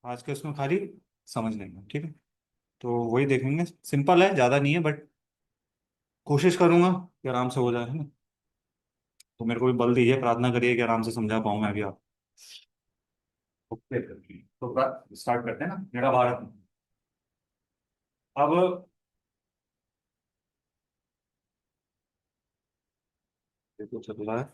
आज के उसमें खाली समझने में, ठीक है। तो वही देखेंगे, सिंपल है, ज़्यादा नहीं है, बट कोशिश करूंगा कि आराम से हो जाए, है ना। तो मेरे को भी बल दीजिए, प्रार्थना करिए कि आराम से समझा पाऊँ मैं भी आप। ओके, तो स्टार्ट करते हैं ना, मेरा भारत। अब देखो चल रहा है।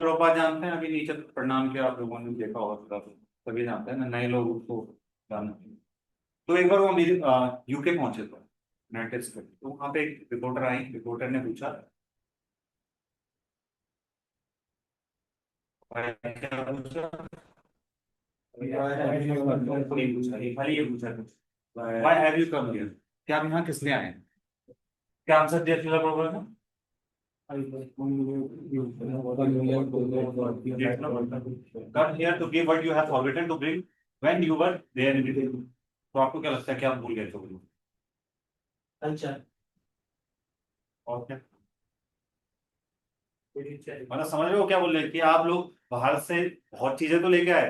प्रोपा जानते हैं, अभी नीचे प्रणाम किया आप लोगों ने देखा होगा थोड़ा सा, तभी जानते हैं ना, नए लोग उसको जानना चाहिए। तो एक बार वो यूके पहुंचे थे, यूनाइटेड स्टेट, तो वहाँ पे एक रिपोर्टर आई, रिपोर्टर ने पूछा, "भाई, क्या पूछा?" नहीं पूछा, ये खाली ये पूछा why have you come here, क्या आप यहाँ किस लिए आए हैं? क्या आंसर दिया था प्रोपर ने? Come here to give what you have forgotten to bring when you were there in Italy. तो आपको क्या लगता है कि आप भूल गए थे वो? अच्छा, और क्या? मतलब समझ रहे हो क्या बोल रहे हैं कि आप लोग बाहर से बहुत चीजें तो लेके आए,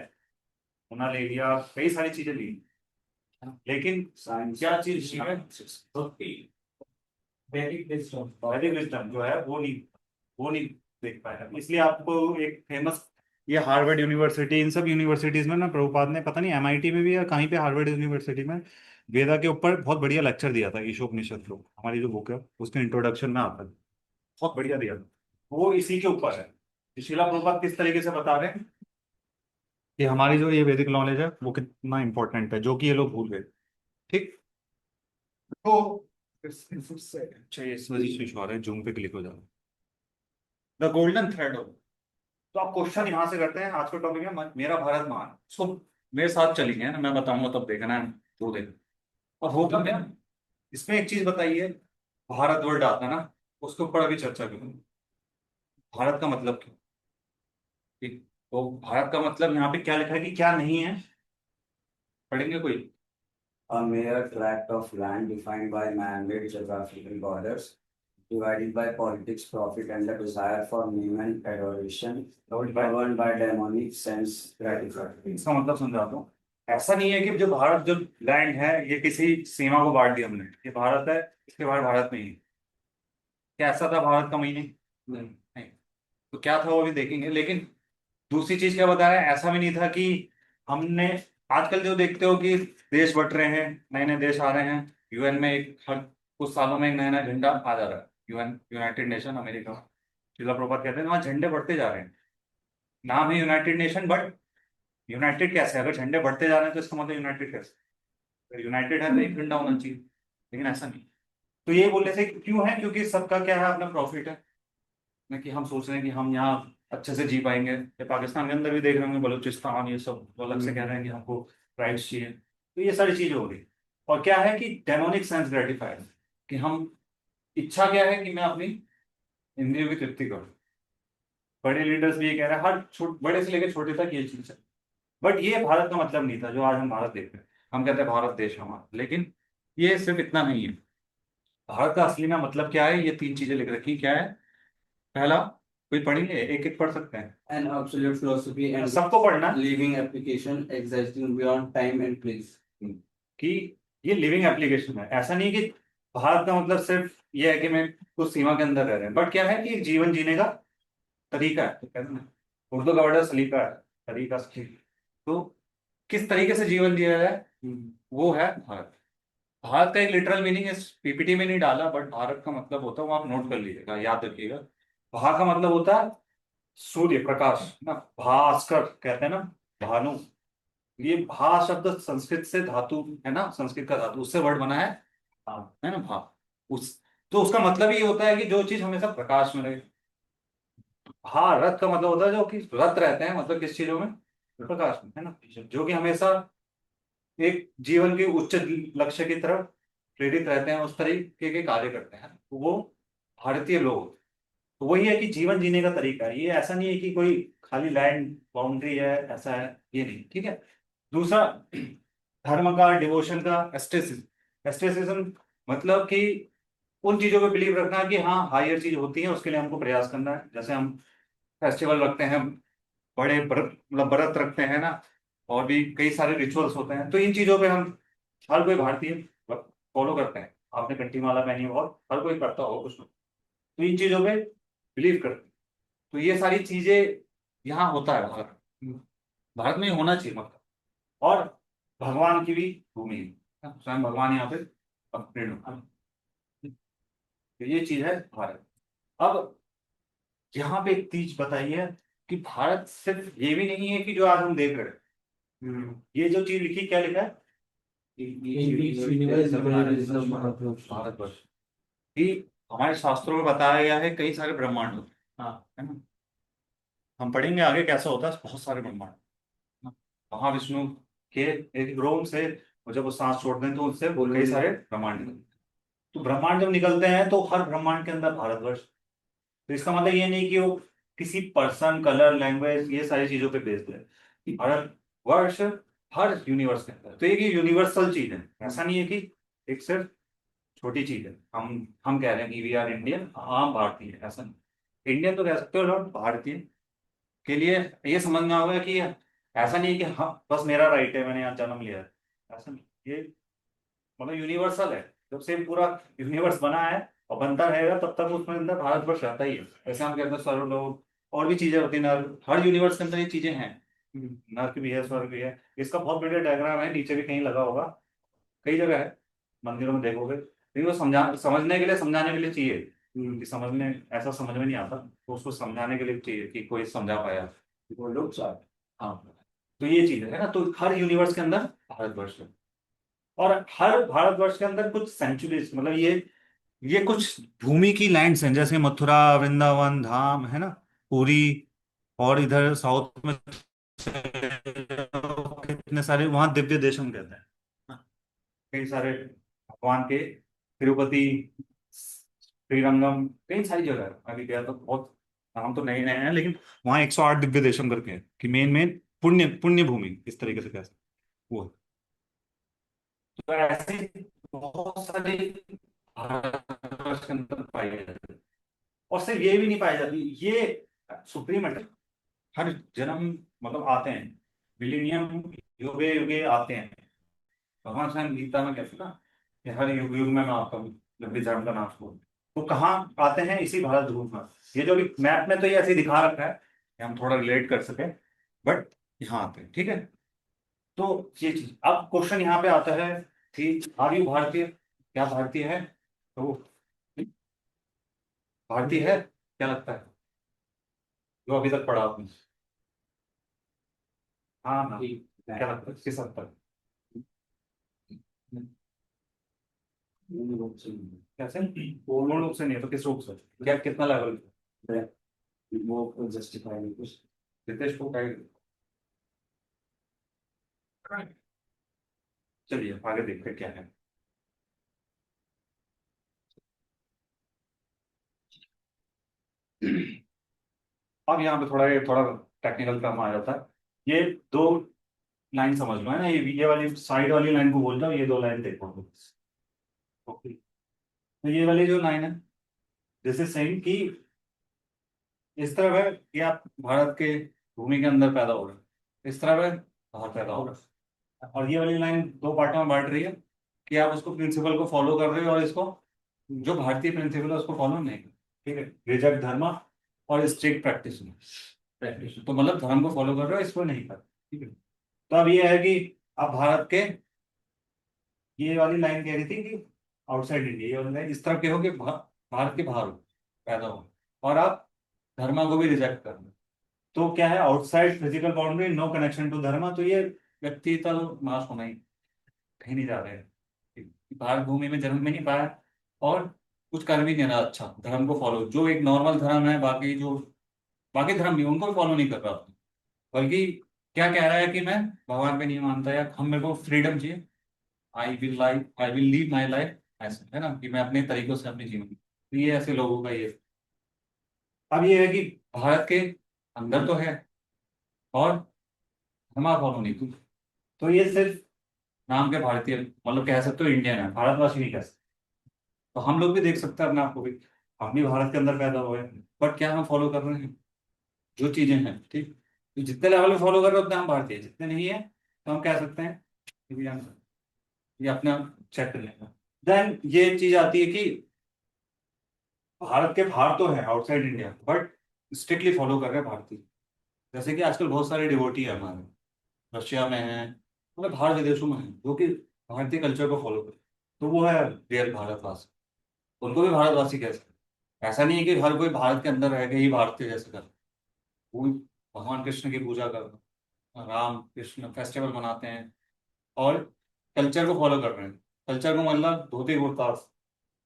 सोना ले लिया, कई सारी चीजें ली, लेकिन क्या चीज है? वैदिक विजडम जो है वो नहीं देख पाया, इसलिए आपको एक फेमस, ये हार्वर्ड यूनिवर्सिटी, इन सब यूनिवर्सिटीज में ना प्रभुपाद ने, पता नहीं एमआईटी में भी या कहीं पे, हार्वर्ड यूनिवर्सिटी में वेदा के ऊपर बहुत बढ़िया लेक्चर दिया था। ईशोपनिषद को, हमारी जो बुक है उसके इंट्रोडक्शन में आता है, बहुत बढ़िया दिया था। वो इसी के ऊपर है कि शिला प्रभुपाद किस तरीके से बता रहे हैं कि हमारी जो ये वैदिक नॉलेज है वो कितना इंपॉर्टेंट है, जो कि ये लोग भूल गए। ठीक। तो अच्छा, ये इस आ रहा है, जूम पे क्लिक हो जाए, द गोल्डन थ्रेड हो। तो आप क्वेश्चन यहां से करते हैं, आज का टॉपिक है मेरा भारत महान। सो मेरे साथ चलेंगे, है ना, मैं बताऊंगा तब देखना है, दो दिन। और होगा क्या, इसमें एक चीज बताइए, भारत वर्ड आता है ना, उसके ऊपर अभी चर्चा करूँ। भारत का मतलब क्या? ठीक। तो भारत का मतलब यहाँ पे क्या लिखा है कि क्या नहीं है, पढ़ेंगे कोई? A mere tract of land defined by man-made geographical borders, divided by politics, profit, and the desire for name and adoration, governed by demonic sense gratification. इसका मतलब समझाता हूँ। ऐसा नहीं है कि जो भारत, जो लैंड है, ये किसी सीमा को बांट दिया हमने, ये भारत है, इसके बाहर भारत नहीं है। क्या ऐसा था भारत का मीनिंग? नहीं। तो क्या था वो भी देखेंगे, लेकिन दूसरी चीज क्या बता रहे हैं, ऐसा भी नहीं था कि हमने, आजकल जो देखते हो कि देश बट रहे हैं, नए नए देश आ रहे हैं, यूएन में एक हर कुछ सालों में एक नया नया झंडा आ जा रहा है, यूएन, यूनाइटेड नेशन, अमेरिका। शिला प्रभुपाद कहते हैं वहां झंडे बढ़ते जा रहे हैं, नाम है यूनाइटेड नेशन, बट यूनाइटेड कैसे है? अगर झंडे बढ़ते जा रहे हैं तो इसका मतलब यूनाइटेड कैसे? अगर यूनाइटेड है तो एक झंडा होना चाहिए, लेकिन ऐसा नहीं। तो ये बोलने से क्यों है, क्योंकि सबका क्या है, अपना प्रॉफिट है ना, कि हम सोच रहे हैं कि हम यहाँ अच्छे से जी पाएंगे। ये पाकिस्तान के अंदर भी देख रहे होंगे, बलूचिस्तान, ये सब वो अलग से कह रहे हैं कि हमको राइट्स चाहिए। तो ये सारी चीजें हो रही। और क्या है कि डेमोनिक सेंस ग्रेटिफाइड, कि हम, इच्छा क्या है कि मैं अपनी इंद्रियों की तृप्ति करूं। बड़े लीडर्स भी ये कह रहे हैं, हर बड़े से लेकर छोटे तक ये चीज है। बट ये भारत का मतलब नहीं था जो आज हम भारत देख रहे हैं। हम कहते हैं भारत देश हमारा, लेकिन ये सिर्फ इतना नहीं है। भारत का असली में मतलब क्या है, ये तीन चीजें लिख रखी, क्या है? पहला, कोई पढ़ेंगे, एक एक पढ़ सकते हैं, An absolute philosophy and सबको पढ़ना है। living application existing beyond time and place. कि ये लिविंग एप्लीकेशन है, ऐसा नहीं कि भारत का मतलब सिर्फ ये है कि मैं कुछ सीमा के अंदर रह रहे हैं, बट क्या है कि एक जीवन जीने का तरीका है, तो कहते हैं ना, उर्दू का वर्ड है सलीका है, तरीका सलीका। तो किस तरीके से जीवन जिया जाए, वो है भारत। भारत का एक लिटरल मीनिंग इस पीपीटी में नहीं डाला, बट भारत का मतलब होता है, वो आप नोट कर लीजिएगा, याद रखिएगा। भा का मतलब होता है सूर्य प्रकाश ना, भास्कर कहते हैं ना, भानु। ये भा शब्द संस्कृत से धातु है ना, संस्कृत का धातु, उससे वर्ड बना है ना, भा। उस, तो उसका मतलब ये होता है कि जो चीज हमेशा प्रकाश में रहे। हाँ, रथ का मतलब होता है जो कि रत रहते हैं, मतलब किस चीजों में? प्रकाश में, है ना, जो कि हमेशा एक जीवन के उच्च लक्ष्य की तरफ प्रेरित रहते हैं, उस तरीके के कार्य करते हैं, तो वो भारतीय लोग। तो वही है कि जीवन जीने का तरीका है, ये ऐसा नहीं है कि कोई खाली लैंड बाउंड्री है, ऐसा है, ये नहीं, ठीक है। दूसरा, धर्म का, डिवोशन का, एस्टेसिज्म। एस्टेसिज्म मतलब कि उन चीजों पे बिलीव रखना कि हाँ हायर चीज होती है, उसके लिए हमको प्रयास करना है। जैसे हम फेस्टिवल रखते हैं, बड़े व्रत, मतलब व्रत रखते हैं ना, और भी कई सारे रिचुअल्स होते हैं, तो इन चीजों पे हम, हर कोई भारतीय फॉलो करते हैं। आपने कंठी माला पहनी हो, और हर कोई करता हो कुछ ना, तो इन चीजों पे बिलीव करते हैं। तो ये सारी चीजें यहाँ होता है, भारत भारत में होना चाहिए मतलब। और भगवान की भी भूमि है, स्वयं भगवान यहाँ पे अवतीर्ण होते हैं। तो ये चीज है भारत। अब यहाँ पे एक चीज बताइए कि भारत सिर्फ ये भी नहीं है कि जो आज हम देख रहे हैं, ये जो चीज लिखी, क्या लिखा है? भारतवर्ष। कि हमारे शास्त्रों में बताया गया है कई सारे ब्रह्मांड होते हैं, हाँ है ना। हम पढ़ेंगे आगे कैसा होता है, बहुत सारे ब्रह्मांड, हाँ। महाविष्णु के एक रोम से, और जब वो सांस छोड़ते हैं तो उससे वो कई सारे ब्रह्मांड निकलते हैं। तो ब्रह्मांड जब निकलते हैं तो हर ब्रह्मांड के अंदर भारतवर्ष। तो इसका मतलब ये नहीं कि वो किसी पर्सन, कलर, लैंग्वेज, ये सारी चीजों पे बेस्ड है। कि भारतवर्ष हर यूनिवर्स के अंदर, तो ये कि यूनिवर्सल चीज है, ऐसा नहीं है कि एक सिर्फ छोटी चीज है। हम कह रहे हैं कि वी आर इंडियन, हाँ भारतीय, ऐसा नहीं। इंडियन तो कह सकते हो, लोग भारतीय के लिए ये समझना होगा कि ऐसा नहीं है कि हाँ बस मेरा राइट है, मैंने यहाँ जन्म लिया है, ऐसा नहीं। ये मतलब यूनिवर्सल है। जब से पूरा यूनिवर्स बना है और बनता रहेगा, तब तक उसमें अंदर भारतवर्ष रहता ही है। जैसे हम कहते हैं सर्वलोक, और भी चीजें होती है नर्क, हर यूनिवर्स के अंदर ये चीजें हैं। नर्क भी है, स्वर्ग भी है। इसका बहुत बढ़िया डायग्राम है, नीचे भी कहीं लगा होगा, कई जगह है, मंदिरों में देखोगे। लेकिन वो समझने के लिए, समझाने के लिए चाहिए। कि समझने, ऐसा समझ में नहीं आता, तो उसको समझाने के लिए चाहिए कि कोई समझा पाया, वो लोग चाहते। हाँ, तो ये चीज है ना। तो हर यूनिवर्स के अंदर भारतवर्ष है। और हर भारतवर्ष के अंदर कुछ सेंचुरीज, मतलब ये कुछ भूमि की लैंड्स हैं, जैसे मथुरा, वृंदावन धाम है ना, पुरी, और इधर साउथ में कितने सारे वहां दिव्य देश हम कहते हैं। हाँ, कई सारे भगवान के, तिरुपति, श्रीरंगम, कई सारी जगह है। अभी गया तो बहुत, नाम तो नए नए हैं, लेकिन वहाँ 108 दिव्य देशम करके है, कि मेन मेन पुण्य पुण्य भूमि, इस तरीके से कह सकते हैं, वो है। तो ऐसी बहुत सारी भारतवर्ष के अंदर पाई जाती है। और सिर्फ ये भी नहीं पाई जाती, ये सुप्रीम है। हर जन्म, मतलब आते हैं, मिलीनियम, युगे युगे आते हैं। भगवान स्वयं गीता में कहते हैं ना, कि हर युग युग में मैं आता हूँ, जब भी धर्म का नाश हो। तो कहाँ आते हैं? इसी भारत ध्रुव में। ये जो भी मैप में तो ये ऐसे ही दिखा रखा है कि हम थोड़ा रिलेट कर सके, बट यहाँ आते हैं, ठीक है। तो ये चीज, अब क्वेश्चन यहाँ पे आता है कि आर यू भारतीय, क्या भारतीय है? तो भारतीय है, क्या लगता है, जो अभी तक पढ़ा आपने? हाँ हाँ, क्या लगता है किस हद तक? पूर्ण रूप से कैसे? पूर्ण रूप से नहीं है तो किस रूप से, क्या कितना लेवल? वो जस्टिफाई नहीं कुछ। रितेश को क्या? चलिए आगे देखते हैं क्या है। अब यहाँ पे थोड़ा थोड़ा टेक्निकल काम आ जाता है। ये दो लाइन समझ लो है ना, ये वाली साइड वाली लाइन को बोल रहा हूँ, ये दो लाइन देखो। ओके, तो ये वाली जो लाइन है, दिस इज सेइंग कि इस तरफ है कि आप भारत के भूमि के अंदर पैदा हो रहे, इस तरफ है बाहर पैदा हो रहे। और ये वाली लाइन दो पार्टों में बांट रही है, कि आप उसको प्रिंसिपल को फॉलो कर रहे हो, और इसको जो भारतीय प्रिंसिपल है उसको फॉलो नहीं कर। ठीक है, रिजेक्ट धर्म और स्ट्रिक्ट प्रैक्टिस। प्रैक्टिस तो मतलब धर्म को फॉलो कर रहे हो, इसको नहीं कर। ठीक है, तो अब ये है कि आप भारत के, ये वाली लाइन कह रही थी कि आउटसाइड इंडिया, ये वाली लाइन इस तरफ के हो कि भारत के बाहर हो, पैदा हो, और आप धर्म को भी रिजेक्ट कर रहे हो। तो क्या है, outside physical boundary, no connection to dharma, तो ये व्यक्ति तो नाश होना ही, कहीं नहीं जा रहे हैं। भारत भूमि में जन्म में नहीं पाया, और कुछ कर भी नहीं रहा अच्छा धर्म को फॉलो, जो एक नॉर्मल धर्म है, बाकी जो बाकी धर्म भी उनको फॉलो नहीं कर रहा। बल्कि क्या कह रहा है कि मैं भगवान पे नहीं मानता, या हम, मेरे को फ्रीडम चाहिए, I will leave my life, ऐसा है ना, कि मैं अपने तरीकों से अपने जीवन, तो ये ऐसे लोगों का ये। अब ये है कि भारत के अंदर तो है, और धर्मा फॉलो नहीं, तो ये सिर्फ नाम के भारतीय, मतलब कह सकते हो इंडियन है, भारतवासी नहीं कह सकते। तो हम लोग भी देख सकते हैं अपने आप को भी, हम भी भारत के अंदर पैदा हुए हैं, बट क्या हम फॉलो कर रहे हैं जो चीजें हैं, ठीक। तो जितने लेवल में फॉलो कर रहे हैं उतने हम भारतीय हैं। जितने नहीं है तो हम कह सकते हैं कि ये अपने आप चेक कर लेंगे। देन ये चीज आती है कि भारत के बाहर तो है outside India, but strictly follow कर रहे हैं भारतीय। जैसे कि आजकल बहुत सारे डिवोटी है हमारे, रशिया में है, मतलब बाहर विदेशों में है, जो कि भारतीय कल्चर को फॉलो करे, तो वो है रियल भारतवासी। उनको भी भारतवासी कह सकते हैं। ऐसा नहीं है कि हर कोई भारत के अंदर रह के ही भारतीय जैसे कर, वो भी भगवान कृष्ण की पूजा कर, राम कृष्ण फेस्टिवल मनाते हैं और कल्चर को फॉलो कर रहे हैं। कल्चर को मतलब धोती कुर्ता,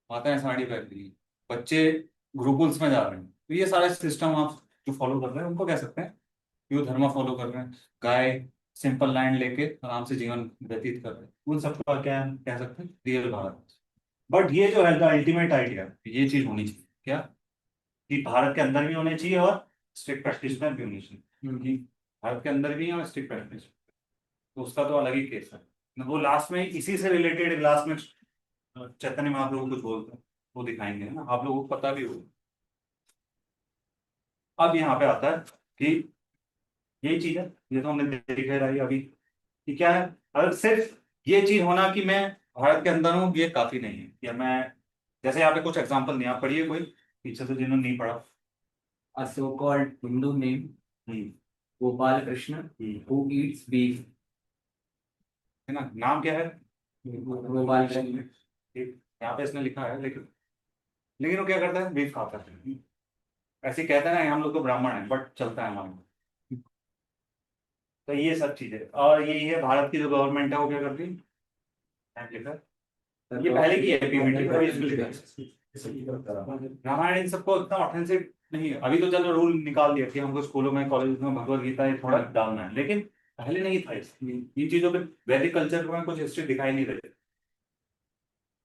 माताएं साड़ी पहन रही हैं, बच्चे गुरुकुल्स में जा रहे हैं, तो ये सारे सिस्टम आप जो फॉलो कर रहे हैं उनको कह सकते हैं यो धर्म फॉलो कर रहे हैं। गाय सिंपल लाइन लेके आराम से जीवन व्यतीत कर रहे हैं, उन सबका क्या कह सकते हैं, रियल भारत। बट ये जो है द अल्टीमेट आइडिया, ये चीज होनी चाहिए क्या, कि भारत के अंदर भी होने चाहिए और स्ट्रिक्ट प्रैक्टिशनर भी होनी चाहिए, क्योंकि भारत के अंदर भी है और स्ट्रिक्ट प्रैक्टिस, तो उसका तो अलग ही केस है। वो लास्ट में इसी से रिलेटेड लास्ट में चैतन्य महाप्रभु कुछ बोलते हैं, वो दिखाएंगे ना, आप लोगों को पता भी होगा। अब यहाँ पे आता है कि यही चीज है, ये तो हमने देखा रही अभी कि क्या है, अगर सिर्फ ये चीज होना कि मैं भारत के अंदर हूँ ये काफी नहीं है, या मैं, जैसे यहाँ पे कुछ एग्जांपल नहीं, आप पढ़िए कोई पीछे से जिन्होंने नहीं पढ़ा। A so-called Hindu name, hmm. Gopal Krishna, who eats beef. है ना, नाम क्या है, Gopal Krishna. ठीक, यहाँ पे इसने लिखा है, लेकिन लेकिन वो क्या करता है, बीफ खाता है। ऐसे ही कहते हैं ना हम लोग तो ब्राह्मण है, बट चलता है हमारे में। तो ये सब चीजें, और यही है भारत की जो गवर्नमेंट है वो क्या करती है, यहाँ लिखा है। ये पहले की है पीपीटी, अभी इसमें लिखा है। रामायण इन सबको इतना ऑथेंटिक नहीं है, अभी तो चलो रूल निकाल दिया कि हमको स्कूलों में कॉलेज में भगवत गीता ये थोड़ा डालना है, लेकिन पहले नहीं था इन चीजों पे। वैदिक कल्चर में कुछ हिस्ट्री दिखाई नहीं रही,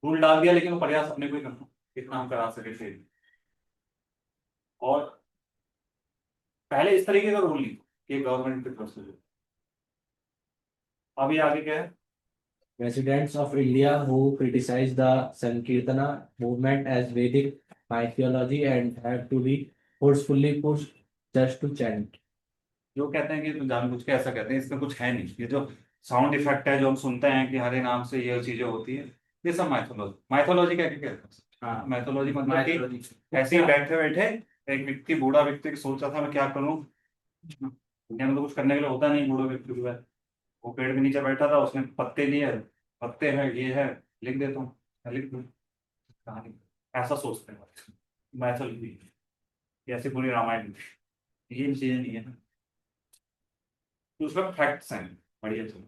रूल डाल दिया, लेकिन वो प्रयास अपने को ही करना कितना हम करा सके थे। और पहले इस तरीके का रूल नहीं कि गवर्नमेंट की तरफ से। अभी आगे क्या है, Residents of India who criticize the Sankirtana movement as Vedic mythology and have to be forcefully pushed just to chant. जो कहते हैं कि तुम जानबूझ के ऐसा कहते हैं, इसमें कुछ है नहीं। ये जो साउंड इफेक्ट है जो हम सुनते हैं कि हरे नाम से ये चीजें होती है, ये सब माइथोलॉजी, माइथोलॉजी क्या क्या कहते हैं, हाँ, माइथोलॉजी मतलब कि ऐसे ही बैठे बैठे एक व्यक्ति, बूढ़ा व्यक्ति सोच रहा था मैं क्या करूं, दुनिया में तो कुछ करने के लिए होता नहीं, बूढ़े व्यक्ति को है, वो पेड़ के नीचे बैठा था, उसने पत्ते लिए, पत्ते हैं ये है, लिख देता हूँ, लिख दूँ कहानी, ऐसा सोचते हैं मैथोलॉजी। ऐसी पूरी रामायण, ये चीजें नहीं है, तो उसमें फैक्ट्स हैं बढ़िया से,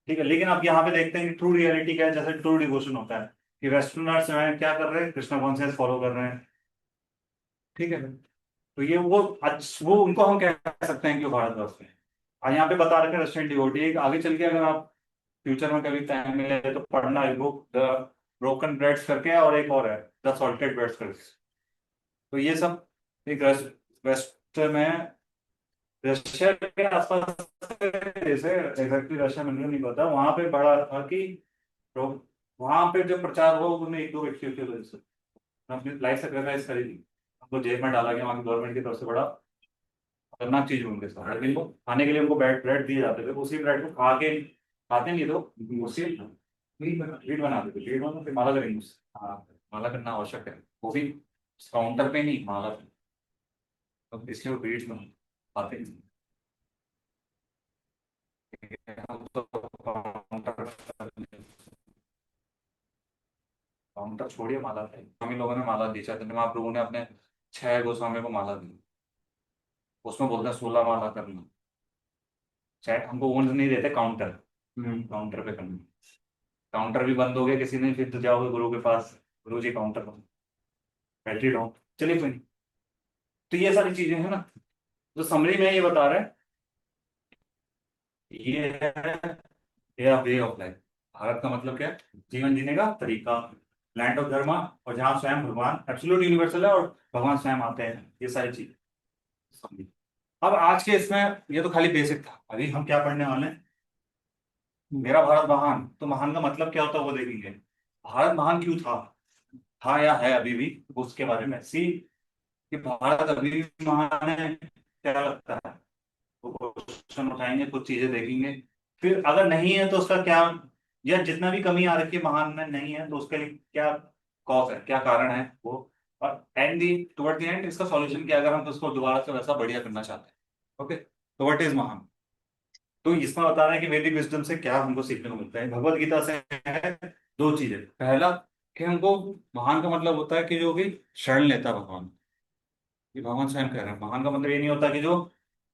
ठीक है। लेकिन आप यहाँ पे देखते हैं कि ट्रू रियलिटी क्या है, जैसे ट्रू डिवोशन होता है कि वेस्टर्नर्स जो है क्या कर रहे हैं, कृष्ण कॉन्शियस फॉलो कर रहे हैं, ठीक है। तो ये वो उनको हम कह सकते हैं कि वो भारतवर्ष में। और यहाँ पे बता रखे रशियन डिवोटी, आगे चल के अगर आप फ्यूचर में कभी टाइम मिले तो पढ़ना है बुक, द ब्रोकन ब्रेड्स करके है, और एक और है द सॉल्टेड ब्रेड्स करके। तो ये सब एक वेस्ट में, रशिया के आसपास जैसे एग्जैक्टली रशिया में नहीं पता, वहां पे बड़ा था कि लोग, वहां पे जो प्रचार हुआ उन्होंने एक दो व्यक्तियों की वजह से अपनी लाइफ सेक्रीफाइस करी थी, उनको जेल में डाला गया वहां की गवर्नमेंट की तरफ से, बड़ा खतरनाक चीज हुई उनके साथ। लेकिन वो खाने के लिए उनको ब्रेड ब्रेड दिए जाते थे, उसी ब्रेड को खा के खाते नहीं तो उसी लीड बनाते थे, लीड बना फिर माला करेंगे उससे, हाँ माला करना आवश्यक है, वो भी काउंटर पे नहीं, माला पे। तो इसलिए वो बीड्स में खाते नहीं। हम तो काउंटर, काउंटर छोड़िए, माला थे, हम लोगों ने माला दी, चैतन्य महाप्रभु ने अपने 6 गोस्वामी को माला दी, उसमें बोलते हैं 16 माला करना। चैट हमको वो नहीं देते काउंटर, काउंटर पे करना, काउंटर भी बंद हो गया किसी ने, फिर तो जाओगे गुरु के पास, गुरु जी काउंटर पर, बैटरी डाउन, चलिए कोई नहीं। तो ये सारी चीजें हैं ना, जो समरी में ये बता रहे हैं, ये है वे ऑफ लाइफ। भारत का मतलब क्या है, जीवन जीने का तरीका, लैंड ऑफ धर्मा, और जहाँ स्वयं भगवान एब्सोल्यूट यूनिवर्सल है और भगवान स्वयं आते हैं, ये सारी चीजें समझी। अब आज के इसमें ये तो खाली बेसिक था, अभी हम क्या पढ़ने वाले हैं, मेरा भारत महान, तो महान का मतलब क्या होता है वो देखेंगे। भारत महान क्यों था या है अभी भी, उसके बारे में सी, कि भारत अभी भी महान है, क्या लगता है, वो क्वेश्चन उठाएंगे, कुछ चीजें देखेंगे। फिर अगर नहीं है तो उसका क्या, या जितना भी कमी आ रखी है महान में नहीं है तो उसके लिए क्या कॉज है, क्या कारण है वो। और and the toward the end इसका सॉल्यूशन क्या है, अगर हम उसको दोबारा से वैसा बढ़िया करना चाहते हैं। ओके, तो व्हाट इज महान। तो इसमें बता रहे हैं कि वैदिक विजडम से क्या हमको सीखने को मिलता है, भगवत गीता से है दो चीजें। पहला कि हमको महान का मतलब होता है कि जो भी शरण लेता है भगवान, ये भगवान स्वयं कह रहे हैं। महान का मतलब ये नहीं होता कि जो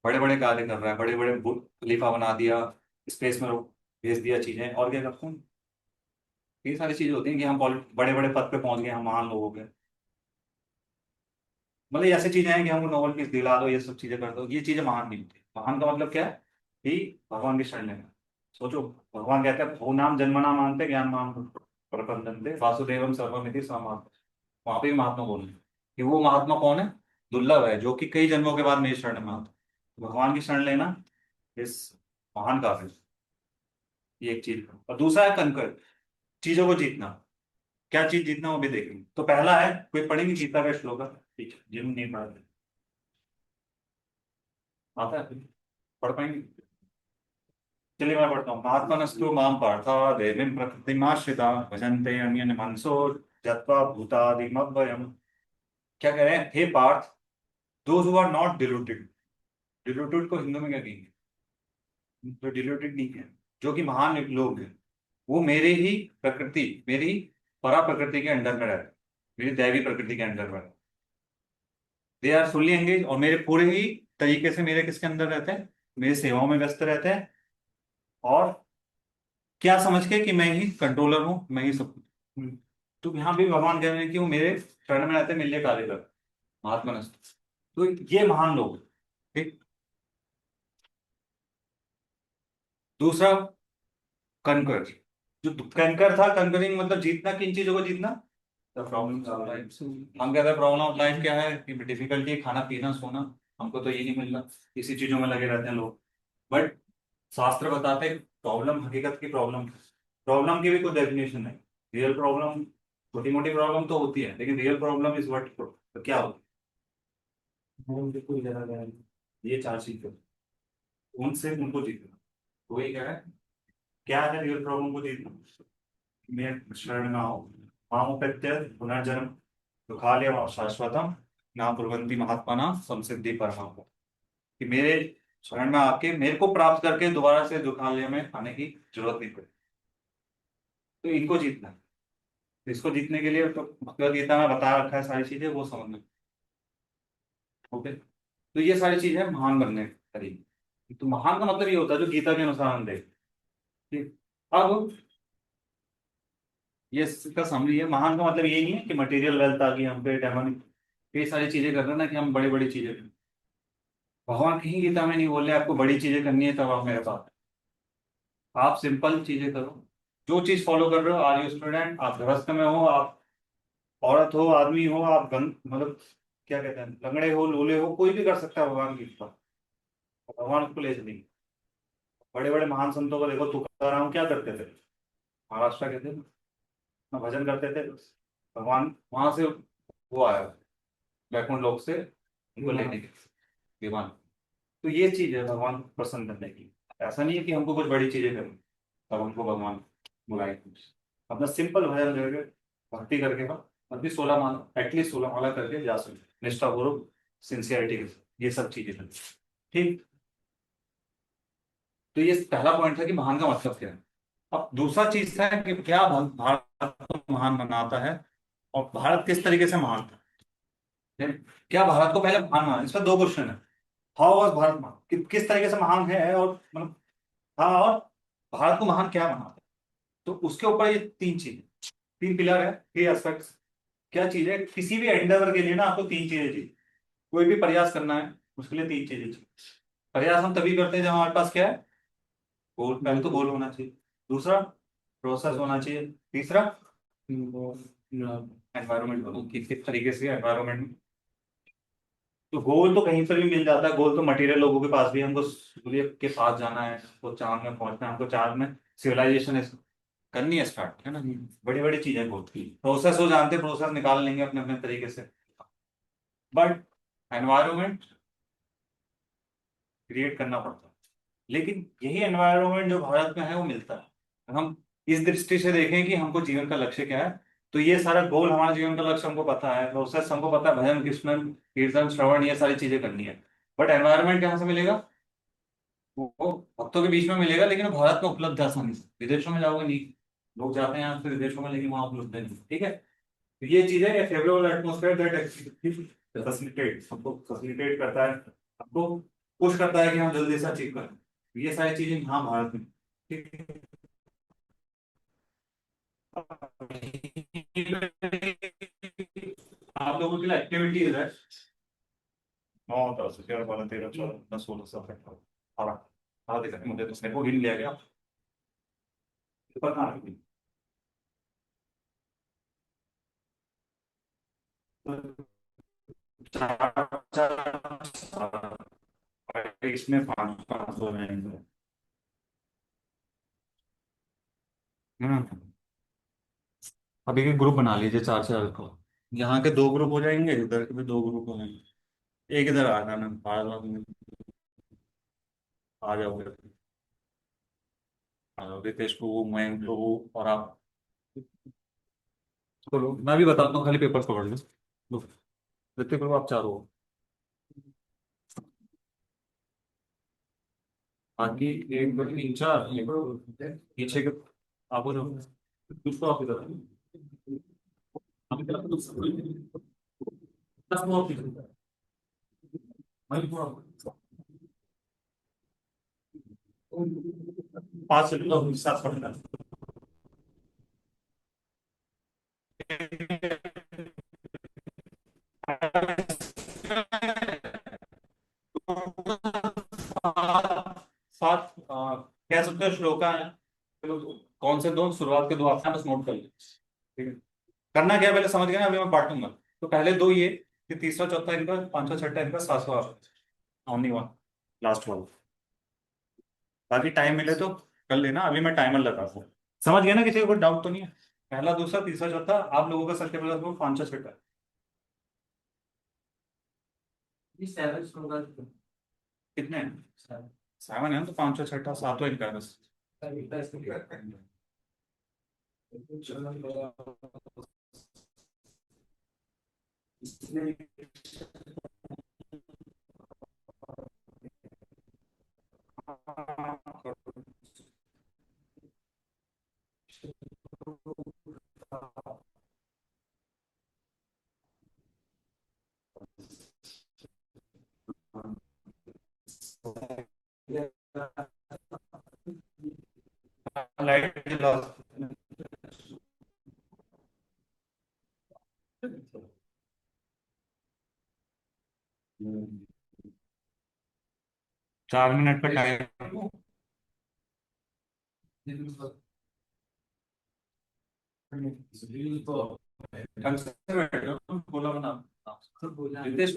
बड़े बड़े कार्य कर रहा है, बड़े बड़े खलीफा बना दिया, स्पेस में भेज दिया चीजें और क्या करते हैं, ये सारी चीजें होती हैं कि हम बड़े बड़े पद पे पहुंच गए, हम महान लोग हो गए। मतलब ये ऐसी चीजें हैं कि हमको नोबेल पीस दिला दो, ये सब चीजें कर दो, ये चीजें महान नहीं होती। महान का मतलब क्या है कि भगवान की शरण लेना। सोचो, भगवान कहते हैं भो नाम जन्मना मानते ज्ञान मान प्रपंचन्ते वासुदेवम सर्वमिति समाप्त। वहां पे भी महात्मा बोल रहे हैं कि वो महात्मा कौन है, दुर्लभ है, जो कि कई जन्मों के बाद मेरी शरण में आता है। भगवान की शरण लेना इस महान कार्य है। ये एक चीज है। और दूसरा है कंकर, चीजों को जीतना। क्या चीज जीतना वो भी देखेंगे। तो पहला है, कोई पढ़ेंगे गीता का श्लोक है, ठीक है, जिन्होंने नहीं पढ़ा आता है पढ़ पाएंगे। चलिए मैं पढ़ता हूँ। महात्मनस्तु माम पार्था देवीं प्रकृतिमाश्रिता भजन्ते अन्य मनसो जत्वा भूतादिमव्ययम्। क्या कह रहे हैं, हे Partha, those who are not deluded, deluded को हिंदू में क्या कहेंगे, जो डिलूटेड नहीं है, जो कि महान लोग हैं, वो मेरे ही प्रकृति, मेरी परा प्रकृति के अंडर में रहते हैं, मेरी दैवी प्रकृति के अंडर में। दे आर फुल्ली एंगेज, और मेरे पूरे ही तरीके से मेरे किसके अंदर रहते हैं, मेरी सेवाओं में व्यस्त रहते हैं। और क्या समझ के कि मैं ही कंट्रोलर हूं, मैं ही सब कुछ हूं। तो यहाँ भी भगवान कह रहे हैं कि वो मेरे शरण में रहते हैं, मेरे लिए कार्य कर, महात्मा नस्त। तो ये महान लोग हैं, ठीक। दूसरा कंकर, जो कंकर था, कंकरिंग मतलब जीतना, किन चीजों को जीतना, द प्रॉब्लम्स ऑफ लाइफ। हम कहते हैं प्रॉब्लम ऑफ लाइफ क्या है, कि डिफिकल्टी है खाना पीना सोना, हमको तो ये नहीं मिल रहा, इसी चीजों में लगे रहते हैं लोग। बट शास्त्र बताते हैं प्रॉब्लम, हकीकत की प्रॉब्लम, प्रॉब्लम की भी कोई डेफिनेशन है। रियल प्रॉब्लम, छोटी मोटी प्रॉब्लम तो होती है, लेकिन रियल प्रॉब्लम इज व्हाट, तो क्या होती है, हम बिल्कुल ज्यादा ज्यादा ये चार चीजें, उनसे उनको जीतना। तो वही कह रहा है, क्या है रियल प्रॉब्लम को जीतना, मैं शरण में आओ, माम प्रत्यय पुनर्जन्म दुखालय शाश्वतम ना कुर्वन्ति महात्मा संसिद्धि परमा। कि मेरे शरण में आके मेरे को प्राप्त करके दोबारा से दुखालय में आने की जरूरत नहीं पड़े। तो इनको जीतना है। तो इसको जीतने के लिए तो भगवत गीता में बता रखा है सारी चीजें, वो समझना। ओके, तो ये सारी चीजें महान बनने के तरीके। तो महान का मतलब ये होता है जो गीता के अनुसार हम देख, ठीक। अब ये इसका समझिए, महान का मतलब यही नहीं है कि मटेरियल वेल्थ आ गई हम पे, डेमोनिक, ये सारी चीजें कर रहे हैं ना कि हम बड़ी बड़ी चीजें करें। भगवान कहीं गीता में नहीं बोले आपको बड़ी चीजें करनी है तब आप मेरे पास, आप सिंपल चीजें करो। जो चीज फॉलो कर रहे हो, आर यू स्टूडेंट, आप गृहस्थ में हो, आप औरत हो, आदमी हो, आप मतलब क्या कहते हैं, लंगड़े हो, लूले हो, कोई भी कर सकता है भगवान की कृपा, भगवान उसको ले चलेंगे। बड़े बड़े महान संतों को देखो, तुकाराम क्या करते थे, महाराष्ट्र के थे ना, भजन करते थे, भगवान वहां से वो आया, बैकुंठ लोक से उनको लेने के विमान। तो ये चीज है भगवान को प्रसन्न करने की। ऐसा नहीं है कि हमको कुछ बड़ी चीजें करनी तब हमको भगवान बुलाएंगे। अपना सिंपल भजन करके, भक्ति करके, अभी 16 माला, एटलीस्ट 16 माला करके जा सकते निष्ठापूर्वक, सिंसियरिटी के साथ, ये सब चीजें करनी। ठीक। तो ये पहला पॉइंट था कि महान का मतलब क्या है। अब दूसरा चीज था कि क्या भारत को महान बनाता है, और भारत किस तरीके से महान था। क्या भारत को पहले महान माना, इसका दो क्वेश्चन है। हाउ वॉज भारत महान, किस तरीके से महान है, और मतलब हाँ, और भारत को महान क्या बनाता है। तो उसके ऊपर ये तीन चीज, तीन पिलर है, थ्री एस्पेक्ट्स। क्या चीज है, किसी भी एंडेवर के लिए ना आपको तीन चीजें चाहिए। कोई भी प्रयास करना है उसके लिए तीन चीजें चाहिए। प्रयास हम तभी करते हैं जब हमारे पास क्या है, गोल। पहले तो गोल होना चाहिए, दूसरा प्रोसेस होना चाहिए, तीसरा एनवायरमेंट होना, किस तरीके से एनवायरमेंट। तो गोल तो कहीं पर भी मिल जाता है, गोल तो मटेरियल लोगों के पास भी है। हमको सूर्य के पास जाना है, हमको चांद में पहुंचना है, हमको चांद में सिविलाइजेशन करनी है स्टार्ट, है ना। बड़ी बड़ी चीजें बहुत प्रोसेस हो जानते, प्रोसेस निकाल लेंगे अपने अपने तरीके से। बट एनवायरमेंट क्रिएट करना पड़ता है। लेकिन यही एनवायरनमेंट जो भारत में है वो मिलता है। हम इस दृष्टि से देखें कि हमको जीवन का लक्ष्य क्या है, तो ये सारा गोल हमारा जीवन का लक्ष्य हमको पता है, प्रोसेस हमको पता है, भजन कीर्तन कीर्तन श्रवण ये सारी चीजें करनी है। बट एनवायरनमेंट कहाँ से मिलेगा? वो भक्तों के बीच में मिलेगा, लेकिन वो भारत में उपलब्ध है आसानी से। विदेशों में जाओगे नहीं, लोग जाते हैं यहाँ से विदेशों में, लेकिन वहां उपलब्ध है नहीं। ठीक है, तो ये चीजें फेवरेबल एटमोसफेयर दैट फैसिलिटेट, हमको फैसिलिटेट करता है, हमको पुश करता है कि हम जल्दी से अचीव करें। ये सारी चीजें यहाँ भारत में, ठीक है। आप लोगों के लिए एक्टिविटीज है, 9 10 11 12 13 14 15 16 17 18 18 देखते मुझे तो स्नेप को गिन लिया गया। पता नहीं, चार चार इसमें 5 5 हो जाएंगे। हम्म, अभी के ग्रुप बना लीजिए 4 4 को। यहाँ के 2 ग्रुप हो जाएंगे, इधर के भी 2 ग्रुप हो जाएंगे। एक इधर आ जाना, आ जाओगे, आ जाओ रितेश को, मैं को, और आप। चलो मैं भी बताता हूँ, खाली पेपर पकड़ लो। लो, ऋतिक को आप 4 हो। बाकी 1 2 3 4 पीछे के आप हो जाओ। कुछ तो आप इधर आप इधर, दस नौ पीछे। वहीं थोड़ा 5 7 पढ़ना। सात कह सकते हो श्लोका है। चलो, कौन से दो शुरुआत के 2 आपने बस नोट कर लिया, ठीक है। करना क्या है पहले समझ गए ना, अभी मैं बांटूंगा। तो पहले 2 ये, फिर तीसरा चौथा इनका, पांचवा छठा इनका, सातवां ओनली वन, लास्ट वन। बाकी टाइम मिले तो कर लेना, अभी मैं टाइमर लगा दूँ। समझ गए ना, किसी को कोई डाउट तो नहीं है? पहला दूसरा तीसरा चौथा आप लोगों का सत्य प्लस वो पांचवा छठा। कितने हैं? 7 है, तो पांचवा छठा सातवां इनका है बस। लाइट जलाओ। 4 मिनट का टाइम। ढंग से बैठो, बोला बना रितेश।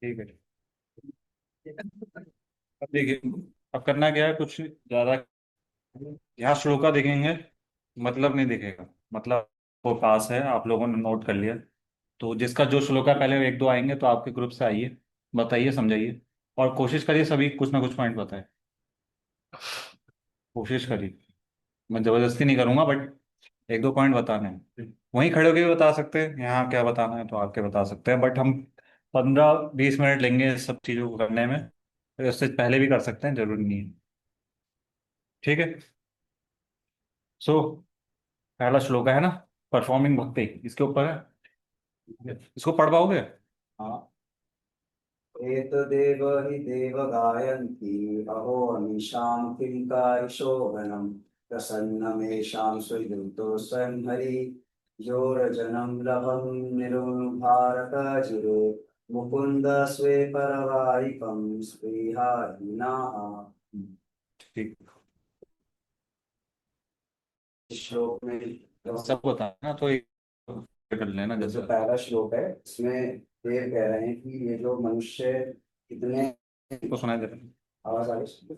ठीक है, अब देखिए, अब करना क्या है, कुछ ज्यादा। यहाँ श्लोका देखेंगे, मतलब नहीं दिखेगा, मतलब वो पास है, आप लोगों ने नोट कर लिया। तो जिसका जो श्लोक है, पहले एक दो आएंगे तो आपके ग्रुप से आइए, बताइए, समझाइए, और कोशिश करिए सभी कुछ ना कुछ पॉइंट बताए। कोशिश करिए, मैं जबरदस्ती नहीं करूंगा, बट एक दो पॉइंट बताने हैं। वहीं खड़े होकर भी बता सकते हैं, यहाँ क्या बताना है तो आके बता सकते हैं, बट हम 15-20 मिनट लेंगे इस सब चीज़ों को करने में। तो इससे पहले भी कर सकते हैं, जरूरी नहीं है। ठीक है। सो पहला श्लोक है ना, परफॉर्मिंग भक्ति, इसके ऊपर है। इसको पढ़ पाओगे? हाँ। एतदेव हि देव गायन्ति अहो अमीषां किं कारिशोभनम् प्रसन्नमेषां सुहृतो स्वयं हरि योरजनं लभं निरुभारतजिरे मुकुन्द स्वे परवारिकं स्पृहाहीनाः। ठीक। इस श्लोक में सब बताना तो एक कर लेना जो जैसे। पहला श्लोक है इसमें देव कह रहे हैं कि ये जो मनुष्य कितने, तो सुनाई दे रहा है। आवाज आ रही है?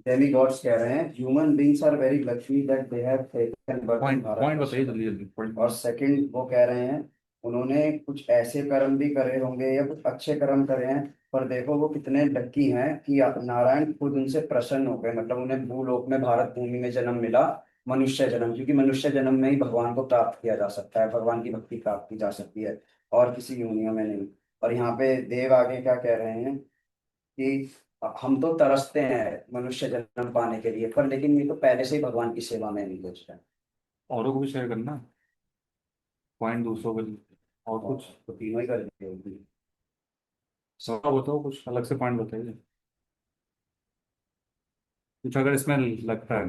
डेमी गॉड्स कह रहे हैं human beings are very lucky that they have taken birth in point point बताइए भारत। जल्दी जल्दी, पॉइंट। और सेकंड वो कह रहे हैं उन्होंने कुछ ऐसे कर्म भी करे होंगे या कुछ अच्छे कर्म करे हैं, पर देखो वो कितने लकी हैं कि नारायण खुद उनसे प्रसन्न हो गए, मतलब उन्हें भूलोक में भारत भूमि में जन्म मिला, मनुष्य जन्म, क्योंकि मनुष्य जन्म में ही भगवान को प्राप्त किया जा सकता है, भगवान की भक्ति प्राप्त की जा सकती है, और किसी योनियों में नहीं। और यहाँ पे देव आगे क्या कह रहे हैं कि हम तो तरसते हैं मनुष्य जन्म पाने के लिए, पर लेकिन ये तो पहले से ही भगवान की सेवा में नहीं रहे। औरों को भी शेयर करना, पॉइंट दूसरों के लिए। और और कुछ तो तीनों ही कर दिए होगी। सब बताओ, कुछ अलग से पॉइंट बताइए, कुछ अगर इसमें लगता है।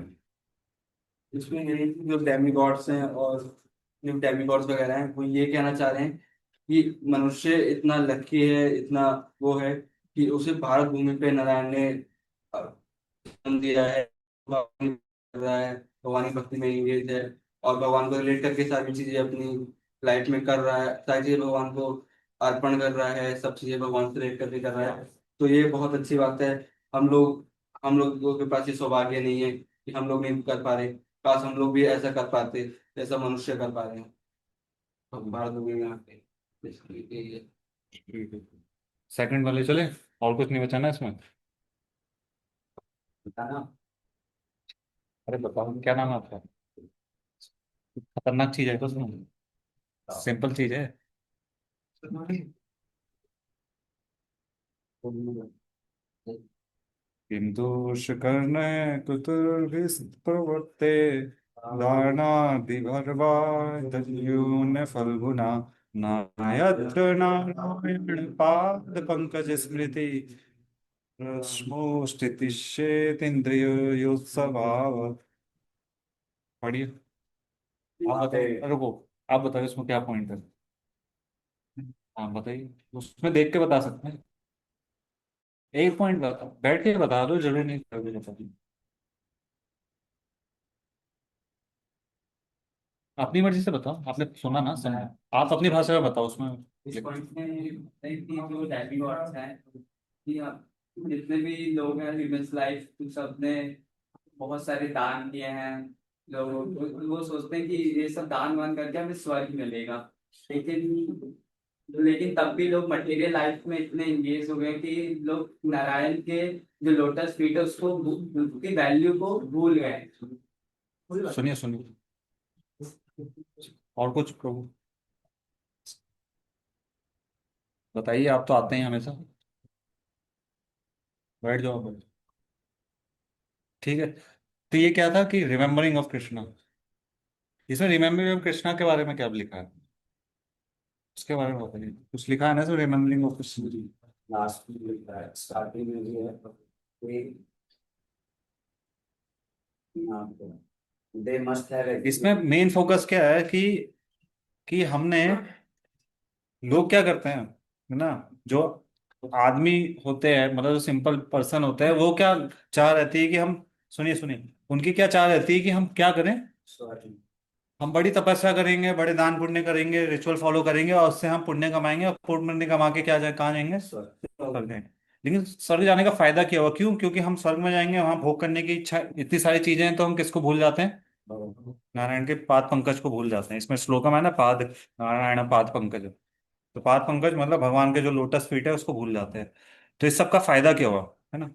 इसमें यही जो डेमिगॉड्स हैं और जो डेमिगॉड्स वगैरह हैं वो ये कहना चाह रहे हैं कि मनुष्य इतना लकी है, इतना वो है कि उसे भारत भूमि पे नारायण ने जन्म दिया है, भगवान कर रहा है, भगवान की भक्ति में इंगेज है, और भगवान को रिलेट करके सारी चीजें अपनी लाइफ में कर रहा है, सारी चीजें भगवान को अर्पण कर रहा है, सब चीजें भगवान से रिलेट करके कर रहा है। तो ये बहुत अच्छी बात है। हम लोगों के पास ये सौभाग्य नहीं है कि हम लोग नहीं कर पा रहे। काश हम लोग भी ऐसा कर पाते जैसा मनुष्य कर पा रहे हैं। तो भारत भूमि में आके basically यही है। ठीक है, सेकंड वाले चले, और कुछ नहीं बचाना इसमें। बताना। अरे बताओ क्या नाम है आपका? खतरनाक चीज है तो सुनो, सिंपल चीज है। किंतु कर्ण कुतुर्भिः दानादिभर्वा दद्यून फल्गुना नायत्र नारायण पाद पंकज स्मृति रश्मोस्थितिशेतीन्द्रियोत्सवाव। पढ़िए। आप बताओ, रुको, आप बताओ इसमें क्या पॉइंट है। आप बताइए, उसमें देख के बता सकते हैं। एक पॉइंट बता, बैठ के बता दो, जरूरी नहीं करके बता दो। अपनी मर्जी से बताओ, आपने सुना ना, सुना, आप अपनी भाषा में बताओ उसमें। इस पॉइंट में एक थी जो डेमिगॉड्स हैं कि जितने भी लोग हैं ह्यूमंस लाइफ सबने बहुत सारे दान किए हैं। लोग वो सोचते हैं कि ये सब दान वान करके हमें स्वर्ग मिलेगा, लेकिन लेकिन तब भी लोग मटेरियल लाइफ में इतने इंगेज हो गए कि लोग नारायण के जो लोटस फीट है उसको उसकी वैल्यू को भूल गए। सुनिए सुनिए, और कुछ प्रभु बताइए, आप तो आते हैं हमेशा। बैठ जाओ, बैठ। ठीक है। तो ये क्या था कि रिमेम्बरिंग ऑफ कृष्णा, इसमें रिमेम्बरिंग ऑफ कृष्णा के बारे में क्या लिखा है, उसके बारे में बताइए। कुछ लिखा है ना sir, remembering of Krishna? Last में लिखा है, स्टार्टिंग में भी है कि दे मस्ट हैव इसमें मेन फोकस क्या है कि हमने, लोग क्या करते हैं, है ना, जो आदमी होते हैं, मतलब जो सिंपल पर्सन होते हैं, वो क्या चाह रहती है कि हम, सुनिए सुनिए, उनकी क्या चाह रहती है कि हम क्या करें, एग्जिस्ट। हम बड़ी तपस्या करेंगे, बड़े दान पुण्य करेंगे, रिचुअल फॉलो करेंगे, और उससे हम पुण्य कमाएंगे, और पुण्य कमा के क्या जाए, कहाँ जाएंगे, स्वर्ग जाएंगे। लेकिन स्वर्ग जाने का फायदा क्या हुआ, क्यों? क्योंकि हम स्वर्ग में जाएंगे, वहां भोग करने की इच्छा, इतनी सारी चीजें हैं, तो हम किसको भूल जाते हैं, नारायण के पाद पंकज को भूल जाते हैं। इसमें श्लोकम है ना, पाद नारायण पाद पंकज, तो पाद पंकज मतलब भगवान के जो लोटस फीट है उसको भूल जाते हैं। तो इस सब का फायदा क्या हुआ, है ना,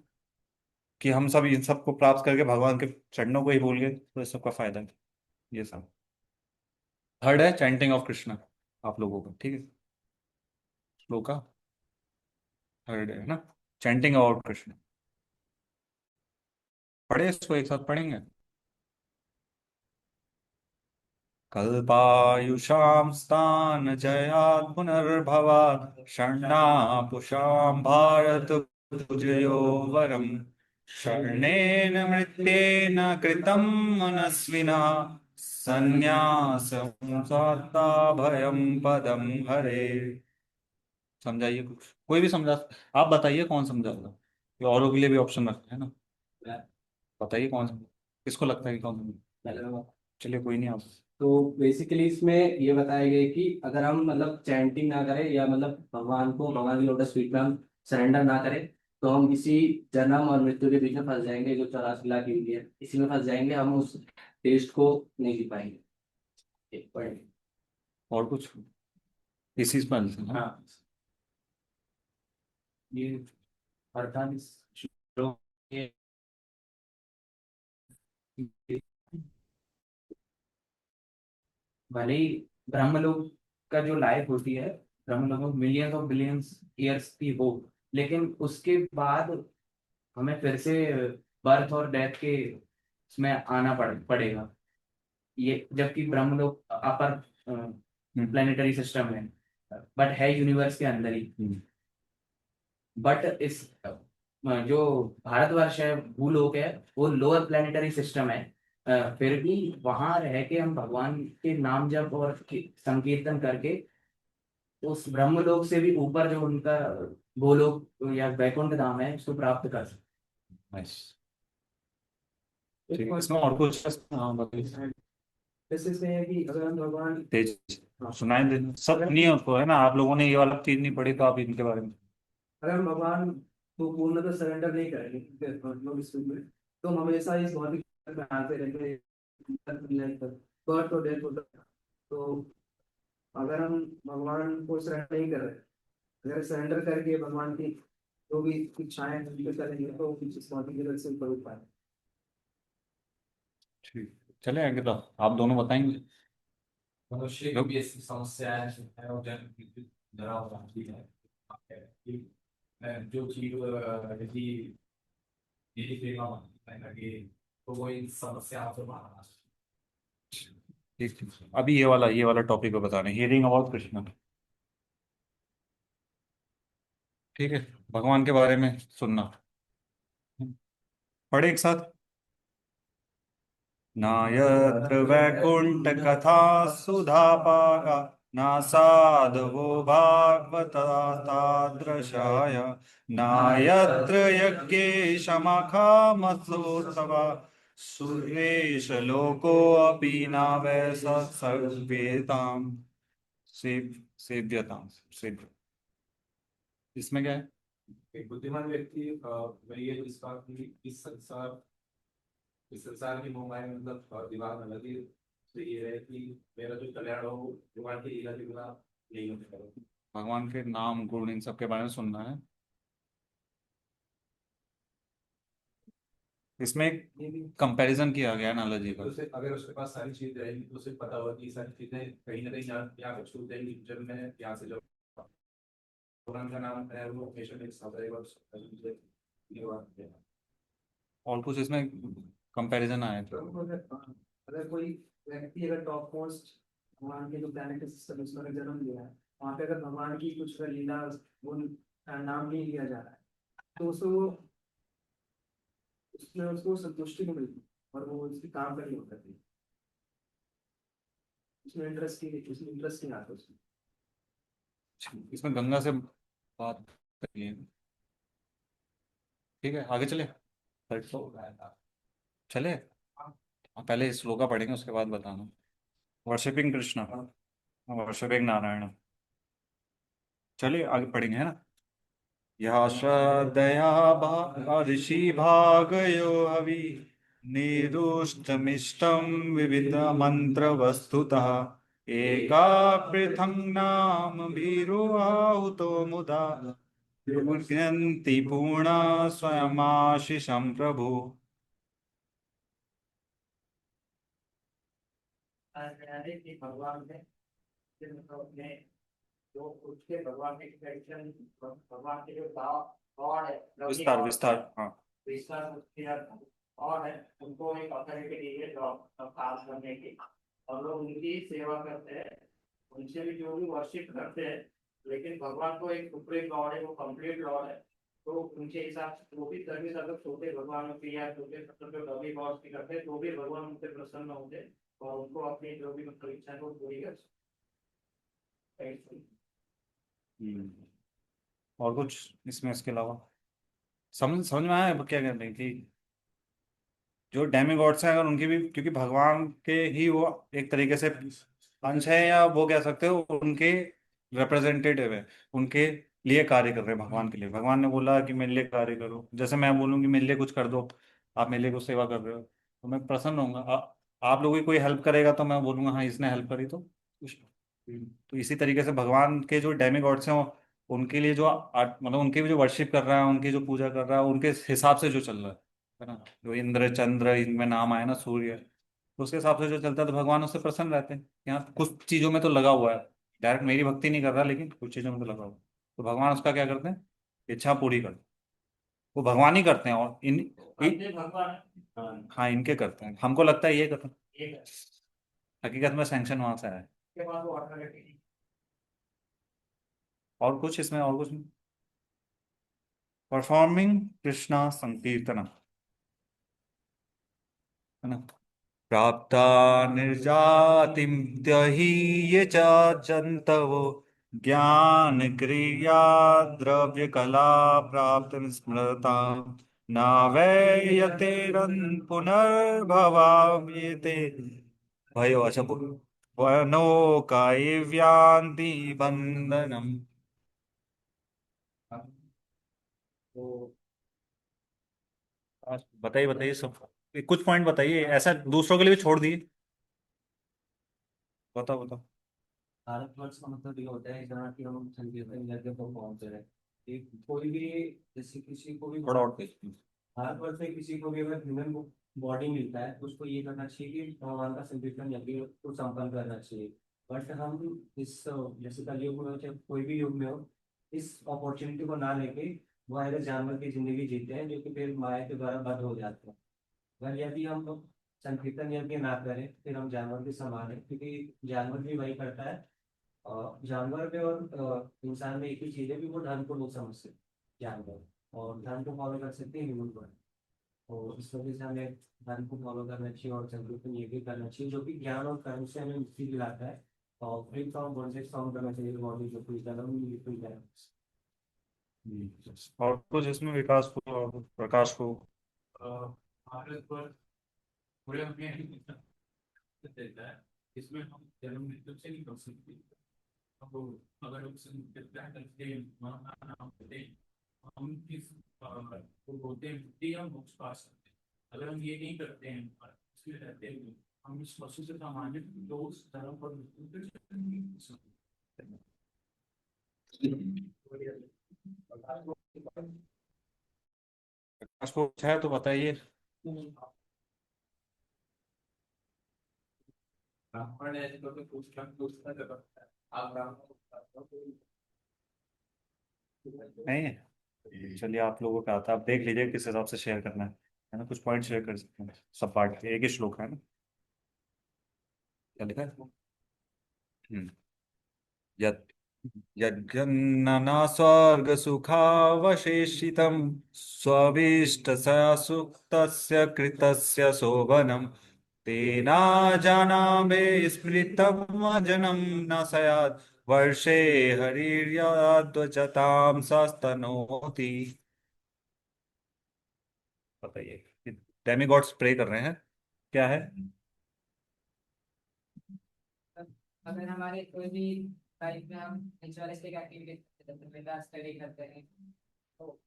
कि हम सब इन सब को प्राप्त करके भगवान के चरणों को ही भूल गए, तो इस सब का फायदा है ये सब। थर्ड है चैंटिंग ऑफ कृष्णा आप लोगों का, ठीक है, श्लोका थर्ड है ना, चैंटिंग अबाउट कृष्ण। पढ़े इसको एक साथ पढ़ेंगे। कल्पायुषां स्तान जयात् पुनर्भवात् षण्णापुषां भारत भुजयो वरम् शरणेन मृत्येन कृतं मनस्विना संन्यासं सात्ता भयं पदं हरे। समझाइए कुछ, कोई भी समझा, आप बताइए कौन समझाता, ये औरों के लिए भी ऑप्शन रखते हैं ना, बताइए कौन, किसको लगता है कि कौन समझा? चलिए कोई नहीं, आप। तो बेसिकली इसमें ये बताया गया है कि अगर हम मतलब चैंटिंग ना करें या मतलब भगवान को भगवान की लोटस फीट में हम सरेंडर ना करें, तो हम इसी जन्म और मृत्यु के बीच में फंस जाएंगे, जो 84 लाख की है इसी में फंस जाएंगे, हम उस टेस्ट को नहीं जी पाएंगे। एक पॉइंट। और कुछ इसी पर हाँ। हाँ, ये 48 श्लोक ये भले ही ब्रह्मलोक का जो लाइफ होती है, ब्रह्मलोक में मिलियंस ऑफ बिलियंस ईयर्स की हो, लेकिन उसके बाद हमें फिर से बर्थ और डेथ के इसमें आना पड़ेगा। ये जबकि ब्रह्मलोक अपर प्लेनेटरी सिस्टम है, बट है यूनिवर्स के अंदर ही। बट इस जो भारतवर्ष है, भूलोक है, वो लोअर प्लेनेटरी सिस्टम है। फिर भी वहां रह के हम भगवान के नाम जप और संकीर्तन करके उस ब्रह्मलोक से भी ऊपर जो उनका गोलोक या वैकुंठ धाम है उसको प्राप्त कर सकते नाइस, ठीक है, इसमें और कुछ हाँ बताइए। हैं। जैसे इसमें है कि अगर हम भगवान तेज सुनाए दे, सब नहीं है उसको, है ना, आप लोगों ने ये वाला चीज नहीं पढ़ी तो आप इनके बारे में। अगर हम भगवान को पूर्णतः सरेंडर नहीं करेंगे मतलब इस में, तो हम हमेशा इस भौतिक जगत में आते रहेंगे, बर्थ और डेथ होता है। तो अगर हम भगवान को सरेंडर नहीं कर रहे, अगर सरेंडर करके भगवान की जो भी इच्छाएं हैं उनको करेंगे, तो इस भौतिक जगत से ऊपर उठ पाए। ठीक, चले आगे तो आप दोनों बताएंगे। मनुष्य की भी ऐसी समस्याएं है और जन जरा होती है कि जो चीज यदि मेरी प्रेमा बनने लगे तो वो इन समस्याओं से बाहर आ सकती ठीक ठीक, अभी ये वाला टॉपिक को बता रहे हैं, हियरिंग अबाउट कृष्णा, ठीक है, भगवान के बारे में सुनना। पढ़े एक साथ। न यत्र वैकुंठ कथा सुधा पागा न साधवो भागवता तादृशाय न यत्र यज्ञेशमखामसोत्सवा सुरेश लोकोऽपि न वै सर्वेतां सेव्यतां सेव्य। इसमें क्या है? है। एक बुद्धिमान व्यक्ति वही है जिसका कि इस संसार की मोहमाया में मतलब दिमाग में लगी तो ये है कि मेरा जो कल्याण हो भगवान की लीला के बिना नहीं हो सकता। भगवान के नाम गुण इन सब के बारे में सुनना है। इसमें एक कंपैरिजन किया गया एनालॉजी तो का। उसे अगर उसके पास सारी चीजें रहेंगी तो उसे पता होगा कि ये सारी चीजें कहीं ना कहीं यहाँ छूट जाएंगी जब मैं यहाँ से जब भगवान का नाम है वो हमेशा मेरे साथ रहेगा उसको मुझे ये बात है। और कुछ इसमें कंपैरिजन आया था। तो अगर कोई व्यक्ति अगर टॉप मोस्ट भगवान के जो प्लैनेटरी सिस्टम उसमें अगर जन्म लिया है, वहाँ पे अगर भगवान की कुछ अगर लीला गुण का नाम नहीं लिया जा रहा है, तो उसको उसमें उसको संतुष्टि नहीं मिलती और वो उसकी काम करनी होता है, उसमें इंटरेस्ट नहीं आता उसमें। इसमें गंगा से बात करिए, ठीक है, आगे चले, चले, पहले श्लोका पढ़ेंगे उसके बाद बताना। वर्शिपिंग कृष्णा, वर्शिपिंग नारायण, चलिए आगे पढ़ेंगे, है ना। या श्रद्धया ऋषि भागयो हवि निरुष्टमिष्टं विविधमन्त्रवस्तुतः एका पृथङ् नाम भीरो आहुतो मुदा विमुह्यन्ति पूर्णा स्वयमाशिषं प्रभु। भगवान ने जो उसके भगवान के ट्रेडिशन, भगवान के जो गॉड है, विस्तार विस्तार हाँ। विश्वास और है, उनको एक अथॉरिटी दी है जॉब काम करने की, और लोग उनकी सेवा करते हैं, उनसे भी जो भी वर्शिप करते हैं, लेकिन भगवान को एक सुप्रीम गॉड है, वो कंप्लीट लॉर्ड है, तो उनके हिसाब से जो भी सर्विस अगर छोटे भगवानों की या छोटे जो डमी गॉड्स की करते हैं, तो भी भगवान उनसे प्रसन्न होते हैं और उनको अपनी जो भी इच्छा है वो पूरी कर सकते हैं। और कुछ इसमें इसके अलावा समझ समझ में आया क्या कहते हैं कि जो डेमिगॉड्स हैं अगर उनकी भी, क्योंकि भगवान के ही वो एक तरीके से अंश है, या वो कह सकते हो उनके रिप्रेजेंटेटिव है, उनके लिए कार्य कर रहे हैं भगवान के लिए। भगवान ने बोला कि मेरे लिए कार्य करो, जैसे मैं बोलूँ कि मेरे लिए कुछ कर दो, आप मेरे लिए कुछ सेवा कर रहे हो तो मैं प्रसन्न होऊंगा। आप लोगों की कोई हेल्प करेगा तो मैं बोलूंगा हाँ इसने हेल्प करी तो कुछ। तो इसी तरीके से भगवान के जो डेमिगॉड्स हैं उनके लिए जो मतलब उनकी भी जो वर्शिप कर रहा है, उनकी जो पूजा कर रहा है, उनके हिसाब से जो चल रहा है ना, जो इंद्र चंद्र इनमें नाम आया ना, सूर्य, तो उसके हिसाब से जो चलता है तो भगवान उससे प्रसन्न रहते हैं। यहाँ कुछ चीजों में तो लगा हुआ है, डायरेक्ट मेरी भक्ति नहीं कर रहा, लेकिन कुछ चीजों में तो लगा हुआ है, तो भगवान उसका क्या करते हैं, इच्छा पूरी करते हैं। वो भगवान ही करते हैं, और भगवान हाँ इनके करते हैं, हमको लगता है ये करते हैं, ये है, हकीकत में सैंक्शन वहां से आया है। के बाद वो ऑटोमेटिकली और कुछ इसमें, और कुछ परफॉर्मिंग कृष्णा संकीर्तन है ना, प्राप्ता निर्जातिम त्यहि ये च जंतवो ज्ञान क्रिया द्रव्य कला प्राप्त स्मृता न वैयते पुनर्भवाम्येते भयो अच्छा वनो कायव्यान्ति बंधनम। तो बताइए बताइए सब, कुछ पॉइंट बताइए, ऐसा दूसरों के लिए भी छोड़ दिए, बताओ बताओ। भारतवर्ष का मतलब ये होता है जहाँ की हम संकीर्तन यज्ञ को पहुंच रहे हैं। एक कोई भी, जैसे किसी को भी थोड़ा और तेज। भारतवर्ष में किसी को भी अगर ह्यूमन बॉडी मिलता है तो उसको ये करना चाहिए कि भगवान का संकीर्तन यज्ञ को संपन्न करना चाहिए। बट हम इस, जैसे कलयुग में हो चाहे कोई भी युग में हो, इस अपॉर्चुनिटी को ना लेके वो अगर जानवर की जिंदगी जीते हैं, जो कि फिर माया के द्वारा बंद हो जाते हैं। अगर यदि हम लोग संकीर्तन यज्ञ ना करें फिर हम जानवर भी संभालें, क्योंकि जानवर भी वही करता है। जानवर में और इंसान में एक ही चीज है कि वो धर्म को नहीं समझते जानवर, और धर्म को फॉलो कर सकते हैं ह्यूमन बॉडी। तो इस वजह से हमें धर्म को फॉलो करना चाहिए और संकीर्तन ये भी करना चाहिए, जो कि ज्ञान और कर्म से हमें मुक्ति दिलाता है। और फ्री फ्रॉम बॉन्डेज फ्रॉम करना चाहिए बॉडी जो फ्री कर्म फ्री कर्म। और कुछ इसमें विकास को और प्रकाश को। भारत पर पूरे अपने देता है, इसमें हम जन्म मृत्यु से नहीं बच सकते। अब अगर हम करते हैं, नाम करते हैं, हम किस वो बोलते हैं मुक्ति या मोक्ष पा सकते हैं। अगर हम ये नहीं करते हैं इसमें रहते हैं, हम इस पशु से सामान्य तो उस धर्म पर मृत्यु से नहीं बच सकते। प्रकाश को कुछ है तो बताइए। ब्राह्मण है तो पूछता है, आप ब्राह्मण नहीं है, चलिए आप लोगों का आता है, आप देख लीजिए किस हिसाब से शेयर करना है ना, कुछ पॉइंट शेयर कर सकते हैं, सब पार्ट के एक ही श्लोक है ना, क्या लिखा है। हम्म। यत् यज्ञन्नना स्वर्गसुखावशेषितं स्वभीष्टस्य कृतस्य शोभनं तेना जानामि स्मृतं जनं न स्यात् वर्षे हरिर्यद्वचतां सस्तनोति। बताइए, डेमिगॉड्स प्रे कर रहे हैं, क्या है। अगर हमारे कोई भी लाइफ में हम रिचुअलिस्टिक एक्टिविटीज करते हैं, स्टडी करते हैं, तो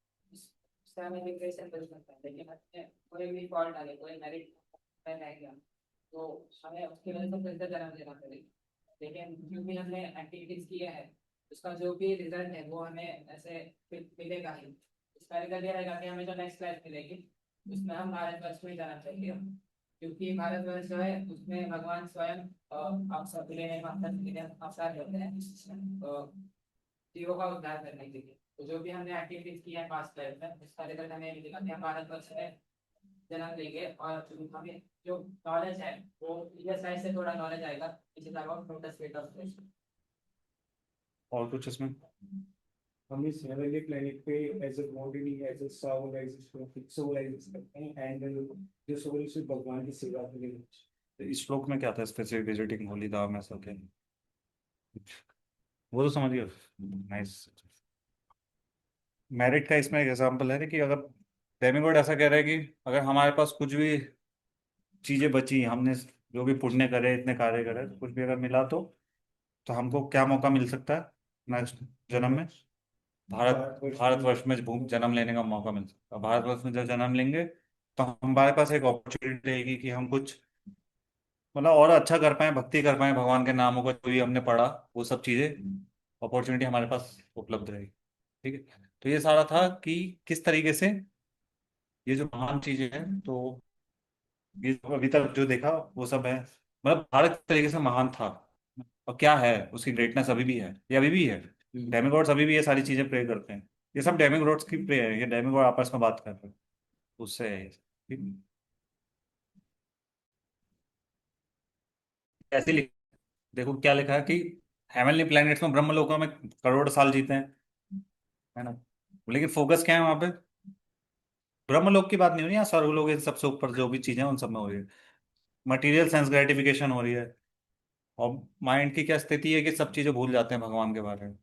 उससे हमें डिप्रेशन मिल सकता है, लेकिन हमें कोई भी फॉल्ट आ गया, कोई मेरिट रह गया, तो हमें उसकी वजह से फिर से जन्म लेना पड़ेगा। लेकिन क्योंकि हमने एक्टिविटीज किया है, उसका जो भी रिजल्ट है वो हमें ऐसे मिलेगा ही। इसका रिजल्ट ये रहेगा कि हमें जो नेक्स्ट लाइफ मिलेगी उसमें हम भारतवर्ष में ही जाना चाहिए, क्योंकि भारतवर्ष जो है उसमें भगवान स्वयं अवसर के लिए अवसर होते हैं जीवों का उद्धार करने के लिए। तो जो भी हमने एक्टिविटीज की है पास्ट लाइफ में, उसका रिजल्ट हमें मिलेगा कि हम भारतवर्ष में जन्म लेंगे, और हमें जो नॉलेज है वो ये साइड से थोड़ा नॉलेज आएगा, इसी तरह from the state of space. और कुछ इसमें? हम इस हेवनली प्लेनेट पे as a body, as a soul, as and जो सोल से भगवान की सेवा के लिए। तो इस श्लोक में क्या था स्पेसिफिक, विजिटिंग होली धाम ऐसा क्या? वो तो समझ गए। नाइस। मेरिट का इसमें एक एग्जांपल है ना कि अगर डेमिगॉड ऐसा कह रहा है कि अगर हमारे पास कुछ भी चीजें बची, हमने जो भी पुण्य करे, इतने कार्य करे, तो कुछ भी अगर मिला तो हमको क्या मौका मिल सकता है नेक्स्ट जन्म में? भारतवर्ष में जन्म लेने का मौका मिल सकता है। भारतवर्ष में जब जन्म लेंगे तो हमारे पास एक अपॉर्चुनिटी रहेगी कि हम कुछ मतलब और अच्छा कर पाए, भक्ति कर पाए, भगवान के नामों को जो भी हमने पढ़ा वो सब चीजें, अपॉर्चुनिटी हमारे पास उपलब्ध रहेगी। ठीक है, तो ये सारा था कि किस तरीके से ये जो महान चीजें हैं, तो ये जो अभी तक जो देखा वो सब है, मतलब भारत किस तरीके से महान था और क्या है, उसकी ग्रेटनेस अभी भी है, ये अभी भी है। डेमिगॉड्स अभी भी ये सारी चीजें प्रे करते हैं, ये सब डेमिगॉड्स की प्रे है, ये डेमिगॉड आपस में बात कर रहे हैं, उससे है ये। ठीक है? ऐसे लिख, देखो क्या लिखा है कि हेवनली प्लैनेट्स में ब्रह्मलोकों में करोड़ साल जीते हैं, है ना? लेकिन फोकस क्या है वहां पे? ब्रह्मलोक की बात नहीं हो रही है, स्वर्गलोक इन सबसे ऊपर जो भी चीजें हैं उन सब में हो रही है, मटेरियल सेंस ग्रेटिफिकेशन हो रही है। और माइंड की क्या स्थिति है कि सब चीजें भूल जाते हैं भगवान के बारे में।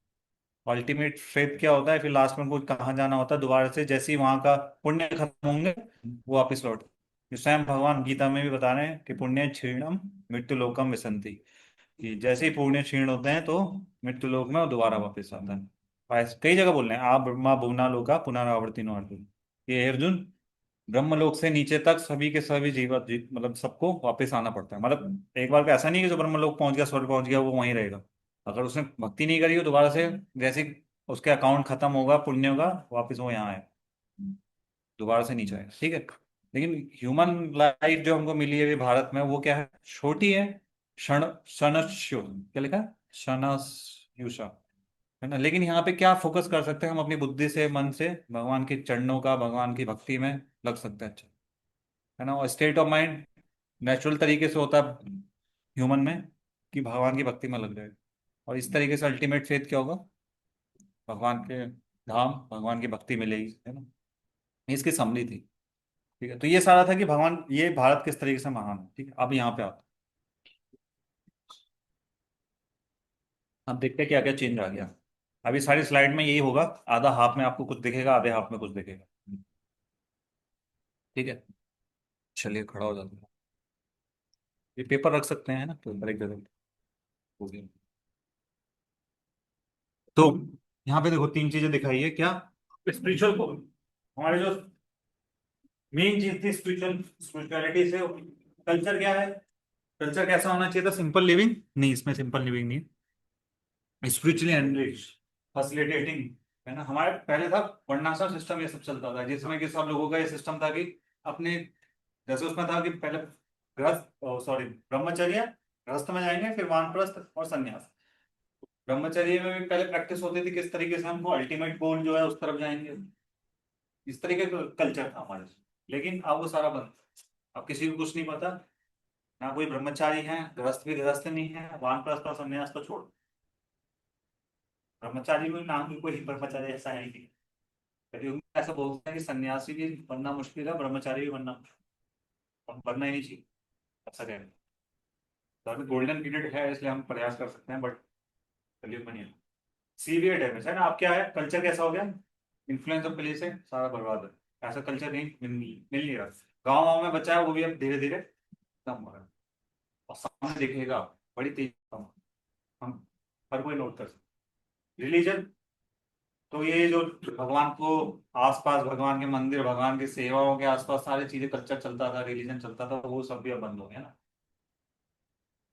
अल्टीमेट फेथ क्या होता है, फिर लास्ट में कुछ कहाँ जाना होता है दोबारा से, जैसे ही वहां का पुण्य खत्म होंगे वो वापस लौट, ये स्वयं भगवान गीता में भी बता रहे हैं कि पुण्य क्षीणम मृत्यु लोकम विसंति, कि जैसे ही पुण्य क्षीण होते हैं तो मृत्यु लोक में वो दोबारा वापस आता है। कई जगह बोल रहे हैं आप ब्रह्मा भुवना लोका पुनरावर्ति नो अर्जुन, ये अर्जुन ब्रह्मलोक से नीचे तक सभी के सभी मतलब सबको वापस आना पड़ता है। मतलब एक बार को ऐसा नहीं है कि जो ब्रह्मलोक पहुंच गया, स्वर्ग पहुंच गया, वो वहीं रहेगा। अगर उसने भक्ति नहीं करी हो दोबारा से, जैसे ही उसके अकाउंट खत्म होगा पुण्य होगा, वापस वो यहाँ है, दोबारा से नीचे आएगा। ठीक है, लेकिन ह्यूमन लाइफ जो हमको मिली है अभी भारत में, वो क्या है, छोटी है, क्षण क्षणस्यो, क्या लिखा है, क्षणस्युषा, है ना? लेकिन यहाँ पे क्या फोकस कर सकते हैं हम अपनी बुद्धि से, मन से, भगवान के चरणों का, भगवान की भक्ति में लग सकते हैं, अच्छा, है ना? और स्टेट ऑफ माइंड नेचुरल तरीके से होता है ह्यूमन में कि भगवान की भक्ति में लग जाए, और इस तरीके से अल्टीमेट फेथ क्या होगा, भगवान के धाम, भगवान की भक्ति मिलेगी, है ना? ये इसकी समरी थी। ठीक है, तो ये सारा था कि भगवान, ये भारत किस तरीके से महान है। ठीक है, अब यहाँ पे आता अब देखते हैं क्या क्या चेंज आ गया। अभी सारी स्लाइड में यही होगा, आधा हाफ में आपको कुछ दिखेगा, आधे हाफ में कुछ दिखेगा। ठीक है, चलिए खड़ा हो जाते हैं, ये पेपर रख सकते हैं ना पेपर एक जगह, हो गया। तो यहाँ पे देखो तीन चीजें दिखाई है क्या, स्पिरिचुअल को, हमारे जो मेन चीज थी स्पिरिचुअल, स्पिरिचुअलिटी से कल्चर क्या है, कल्चर कैसा होना चाहिए था, सिंपल लिविंग नहीं, इसमें सिंपल लिविंग नहीं, स्पिरिचुअली एनरिच, फैसिलिटेटिंग, है ना? हमारे पहले था वर्णाश्रम सिस्टम, ये सब चलता था, जिसमें कि सब लोगों का ये सिस्टम था कि अपने, जैसे उसमें था कि पहले गृहस्थ, सॉरी, ब्रह्मचर्य, गृहस्थ में जाएंगे, फिर वानप्रस्थ और संन्यास। ब्रह्मचर्य में भी पहले प्रैक्टिस होती थी किस तरीके से हमको अल्टीमेट गोल जो है उस तरफ जाएंगे, इस तरीके का कल्चर था हमारे। लेकिन अब वो सारा बंद, अब किसी को कुछ नहीं पता, ना कोई ब्रह्मचारी है, गृहस्थ भी गृहस्थ नहीं है, वानप्रस्थ और संन्यास तो छोड़, ब्रह्मचारी में नाम भी कोई ब्रह्मचारी ऐसा है ही नहीं। कलयुग में ऐसा बोलते हैं कि सन्यासी भी बनना मुश्किल है, ब्रह्मचारी भी बनना बनना ही नहीं चाहिए, ऐसा कह रहे हैं। तो अभी गोल्डन पीरियड है इसलिए हम प्रयास कर सकते हैं, बट कलयुग में नहीं है। सीवियर डैमेज है ना, आप क्या है, कल्चर कैसा हो गया, इन्फ्लुएंस ऑफ प्लेस से सारा बर्बाद है, ऐसा कल्चर नहीं मिल नहीं रहा। गाँव गाँव में बचा है वो भी अब धीरे धीरे कम हो रहा है, और सामने दिखेगा बड़ी तेज कम, हम हर कोई नोट कर सकते। रिलीजन तो ये जो भगवान को आसपास, भगवान के मंदिर, भगवान की सेवाओं के आसपास सारी चीजें, कल्चर चलता था, रिलीजन चलता था, वो सब भी अब बंद हो गया ना,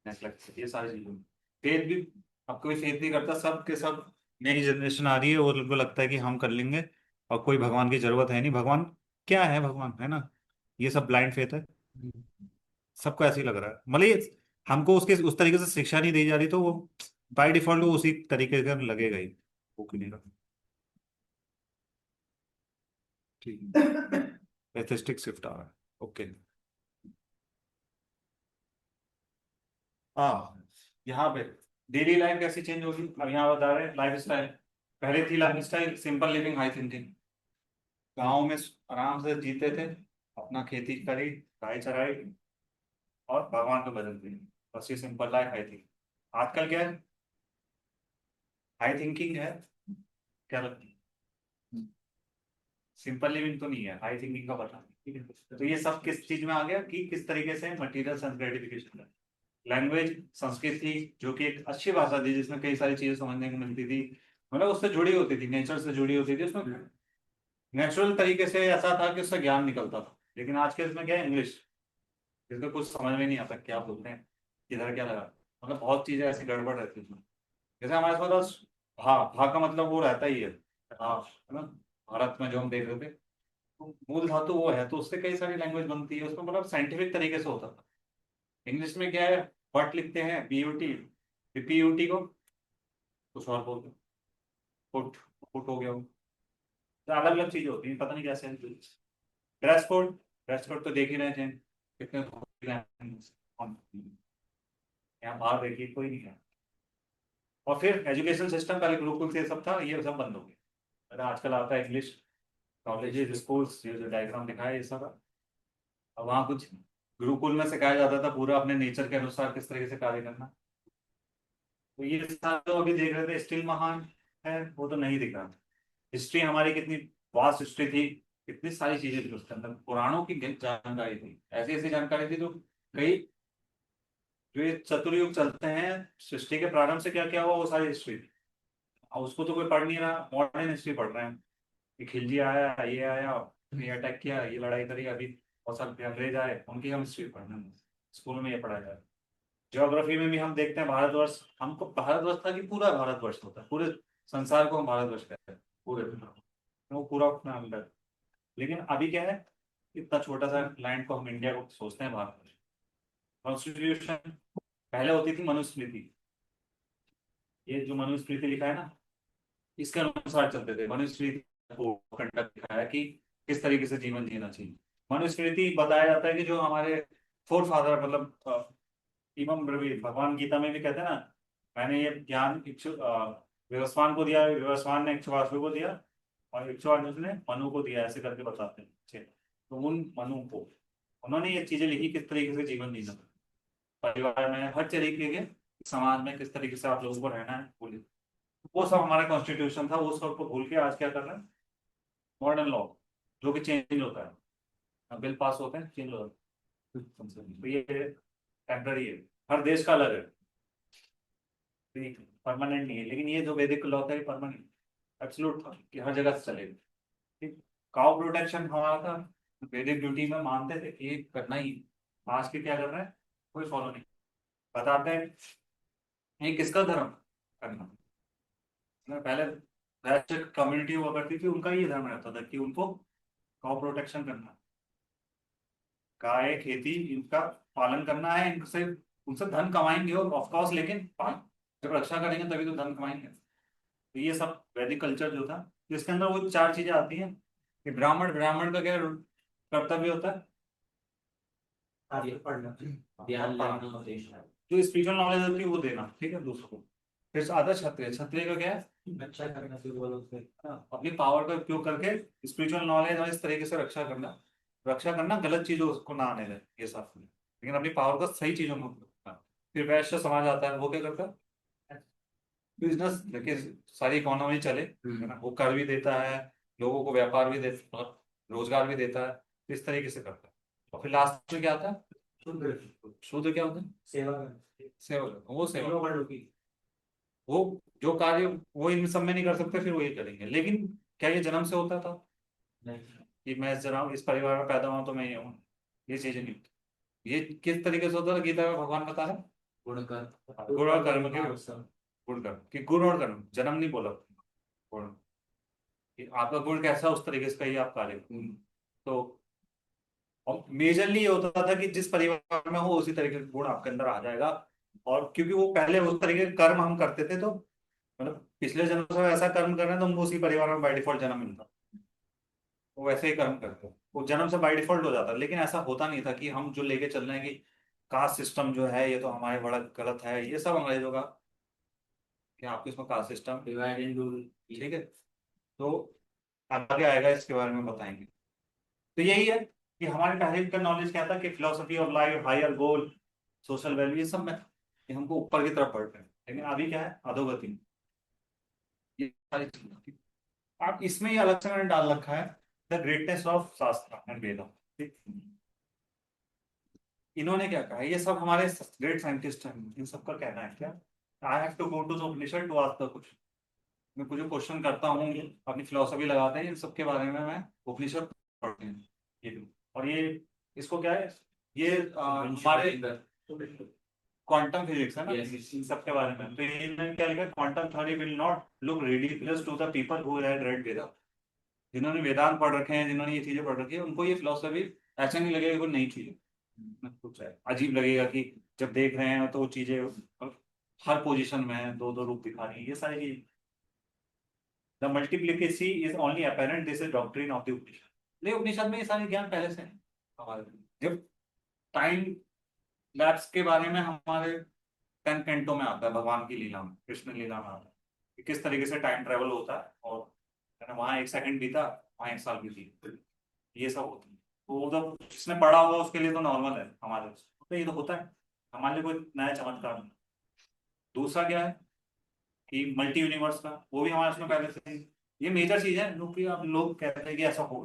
नेटफ्लिक्स ये सारी चीजें। फेथ भी, अब कोई फेथ नहीं करता, सब के सब नई जनरेशन आ रही है और उनको लगता है कि हम कर लेंगे और कोई भगवान की जरूरत है नहीं। भगवान क्या है, भगवान है ना, ये सब ब्लाइंड फेथ है। सबको ऐसे ही लग रहा है, मतलब ये हमको उसके उस तरीके से शिक्षा नहीं दी जा रही, तो वो बाय डिफॉल्ट वो उसी तरीके का लगेगा ही, वो क्यों नहीं लगा। ठीक है, एथिस्टिक शिफ्ट आ रहा है। ओके। हाँ, यहाँ पे डेली लाइफ कैसी चेंज होगी, अब यहाँ बता रहे हैं लाइफ स्टाइल। पहले थी life style simple living high thinking, गाँव में आराम से जीते थे, अपना खेती करी, गाय चराई और भगवान को भजन दी, बस ये सिंपल लाइफ हाई थिंकिंग। आजकल क्या है, हाई थिंकिंग है, क्या लगता है, सिंपल लिविंग तो नहीं है, हाई थिंकिंग का पता नहीं, ठीक है। तो ये सब किस चीज में आ गया कि किस तरीके से मटेरियल सेंस ग्रेटिफिकेशन है। लैंग्वेज, संस्कृत थी जो कि एक अच्छी भाषा थी जिसमें कई सारी चीजें समझने को मिलती थी, मतलब उससे जुड़ी होती थी, नेचर से जुड़ी होती थी, उसमें नेचुरल तरीके से ऐसा था कि उससे ज्ञान निकलता था। लेकिन आज के इसमें क्या है, इंग्लिश, जिसको कुछ समझ में नहीं आता क्या बोलते हैं, किधर क्या लगा, मतलब बहुत चीजें ऐसी गड़बड़ रहती है उसमें। जैसे हमारे पास भा भा का मतलब वो रहता ही है, हाँ, है ना, भारत में जो हम देख रहे थे, तो मूल धातु वो है, तो उससे कई सारी लैंग्वेज बनती है, उसमें मतलब साइंटिफिक तरीके से होता था। इंग्लिश में क्या है, बट लिखते हैं बीयूटी, पीयूटी को कुछ और बोलते हैं, पुट, पुट हो गया वो, तो अलग अलग चीजें होती हैं, पता नहीं कैसे। ड्रेस कोड, ड्रेस कोड तो देख ही रहे थे कितने, यहाँ बाहर देखिए कोई नहीं है। और फिर एजुकेशन सिस्टम, पहले गुरुकुल से सब था, ये सब बंद हो गया। अरे आजकल आता है इंग्लिश कॉलेजेस, स्कूल्स, ये जो डायग्राम दिखाया ये सब है। अब वहाँ कुछ गुरुकुल में सिखाया जाता था पूरा अपने नेचर के अनुसार किस तरीके से कार्य करना, तो ये सारा जो अभी देख रहे थे स्टिल महान है, वो तो नहीं दिख रहा। हिस्ट्री हमारी कितनी वास्ट हिस्ट्री थी, कितनी सारी चीजें थी उसके अंदर, पुराणों की जानकारी थी, ऐसी ऐसी जानकारी थी, तो कई जो ये चतुर्युग चलते हैं, सृष्टि के प्रारंभ से क्या क्या हुआ वो सारी हिस्ट्री थी। अब उसको तो कोई पढ़ नहीं रहा, मॉडर्न हिस्ट्री पढ़ रहे हैं, ये खिलजी आया, ये आया, ये अटैक किया, ये लड़ाई करी, अभी बहुत सारे अंग्रेज आए, उनकी हम हिस्ट्री पढ़ रहे हैं, स्कूल में ये पढ़ाया जाए। ज्योग्राफी में भी हम देखते हैं भारतवर्ष, हमको भारतवर्ष था कि पूरा भारतवर्ष होता है, पूरे संसार को हम भारतवर्ष कहते हैं, पूरे वो पूरा अपना अंदर। लेकिन अभी क्या है, इतना छोटा सा लैंड को हम इंडिया को सोचते हैं भारतवर्ष। कॉन्स्टिट्यूशन पहले होती थी मनुस्मृति, ये जो मनुस्मृति लिखा है ना, इसके अनुसार चलते थे। मनुस्मृति को कंडक्ट दिखाया कि किस तरीके से जीवन जीना चाहिए। मनुस्मृति बताया जाता है कि जो हमारे फोर फादर, मतलब इमम ब्रवीत, भगवान गीता में भी कहते हैं ना, मैंने ये ज्ञान विवस्वान को दिया, विवस्वान ने इक्ष्वाकु को दिया और इक्ष्वाकु ने मनु को दिया, ऐसे करके बताते हैं अच्छे। तो उन मनु को उन्होंने ये चीजें लिखी किस तरीके से जीवन जीना, परिवार में हर तरीके के, समाज में किस तरीके से आप लोगों को रहना है, बोलिए। वो सब हमारा कॉन्स्टिट्यूशन था, वो सब को भूल के आज क्या कर रहे हैं, मॉडर्न लॉ, जो कि चेंज होता है, बिल पास होते हैं चेंज होता है, तो ये टेम्पररी है, हर देश का अलग है, परमानेंट नहीं है। लेकिन ये जो वैदिक लॉ था ये परमानेंट एब्सोल्यूट था कि हर जगह से चलेगा। ठीक, काउ प्रोटेक्शन हमारा था, वैदिक ड्यूटी में मानते थे कि ये करना ही। आज के क्या कर रहे हैं, कोई फॉलो नहीं, बताते हैं ये किसका धर्म करना। पहले राष्ट्र कम्युनिटी हुआ करती थी, उनका ये धर्म रहता था कि उनको काउ प्रोटेक्शन करना, गाय खेती इनका पालन करना है, इनसे उनसे धन कमाएंगे और ऑफ कोर्स, लेकिन जब रक्षा करेंगे तभी तो धन कमाएंगे। तो ये सब वैदिक कल्चर जो था, जिसके अंदर वो चार चीजें आती हैं कि ब्राह्मण, ब्राह्मण का क्या कर्तव्य होता है, ध्यान लेना और देश जो स्पिरिचुअल नॉलेज होती है वो देना, ठीक है, दूसरों को। फिर आता है क्षत्रिय, क्षत्रिय का क्या है, अच्छा करना शुरू बोलो उससे। अपनी पावर का उपयोग करके स्पिरिचुअल नॉलेज और इस तरीके से रक्षा करना, रक्षा करना गलत चीजों को ना आने दें ये सब, लेकिन अपनी पावर का सही चीजों में उपयोग करना। फिर वैश्य समाज आता है, वो क्या करता है, बिजनेस, देखिए सारी इकोनॉमी चले, है ना, वो कर भी देता है, लोगों को व्यापार भी देता है, रोजगार भी देता है, इस तरीके से करता है। और फिर लास्ट में क्या आता है, शुद्ध। शुद्ध क्या होता है, सेवा सेवा, वो सेवा, वो जो कार्य वो इन सब में नहीं कर सकते फिर वो ये करेंगे, लेकिन क्या ये जन्म से होता था कि मैं जरा इस परिवार में पैदा हुआ तो मैं ये हूँ? ये चीजें नहीं होती। ये किस तरीके से होता था गीता में भगवान बता रहे हैं? गुण और कर्म के, गुण कर्म कि गुण और कर्म, जन्म नहीं बोला, गुण कि आपका गुण कैसा है उस तरीके से ही आप कार्य करो। तो और मेजरली ये होता था कि जिस परिवार में हो उसी तरीके का गुण आपके अंदर आ जाएगा। और क्योंकि वो पहले उस तरीके के कर्म हम करते थे, तो मतलब पिछले जन्म से ऐसा कर्म कर रहे हैं तो हमको उसी परिवार में बाय डिफॉल्ट जन्म मिलता, वो वैसे ही कर्म करते हैं, वो जन्म से बाय डिफॉल्ट हो जाता। लेकिन ऐसा होता नहीं था कि हम जो लेके चल रहे हैं कि कास्ट सिस्टम जो है ये तो हमारे बड़ा गलत है, ये सब अंग्रेजों का कि आपके इसमें caste system divide and rule. ठीक है। तो आगे आएगा इसके बारे में बताएंगे। तो यही है कि हमारे पहले का नॉलेज क्या था कि philosophy of life, higher goal, social value, ये सब में कि हमको ऊपर की तरफ बढ़ रहे हैं। लेकिन अभी क्या है, अधोगति में। ये सारी चीजें थी। आप इसमें ही अलग से मैंने डाल रखा है द ग्रेटनेस ऑफ शास्त्र एंड वेदा। ठीक, इन्होंने क्या कहा है, ये सब हमारे ग्रेट साइंटिस्ट हैं, इन सबका कहना है क्या, I have to go to the Upanishad to ask the question. मैं कुछ क्वेश्चन करता हूँ, अपनी फिलोसफी लगाते हैं, इन सब के बारे में मैं उपनिषद पढ़ते हैं ये भी। और ये इसको क्या है, ये हमारे क्वांटम फिजिक्स है ना, इन सब के बारे में। तो इन्होंने क्या लिखा, quantum theory will not look ridiculous to the people who had read Veda. जिन्होंने वेदांत पढ़ रखे हैं, जिन्होंने ये चीजें पढ़ रखी है, उनको ये फिलोसफी ऐसा नहीं लगेगा कोई नई चीज है, कुछ है अजीब लगेगा कि जब देख रहे हैं तो वो चीजें हर पोजीशन में है, दो दो रूप दिखा रही है, ये सारी चीज। The multiplicity is only apparent, this is doctrine of the Upanishad. नहीं, उपनिषद में ये सारे ज्ञान पहले से है हमारे। जब टाइम लैप्स के बारे में हमारे 10 कैंटो में आता है, भगवान की लीला में, कृष्ण लीला में आता है कि किस तरीके से टाइम ट्रेवल होता है, और है ना, वहां 1 सेकंड बीता, वहां 1 साल बीती, ये सब होता है। तो वो तो जिसने पढ़ा होगा उसके लिए तो नॉर्मल है, हमारे तो ये तो होता है, हमारे लिए कोई नया चमत्कार नहीं। दूसरा क्या है कि मल्टी यूनिवर्स का, वो भी हमारे उसमें पहले से ही। ये मेजर चीज है जो कि अब लोग कहते हैं कि ऐसा हो।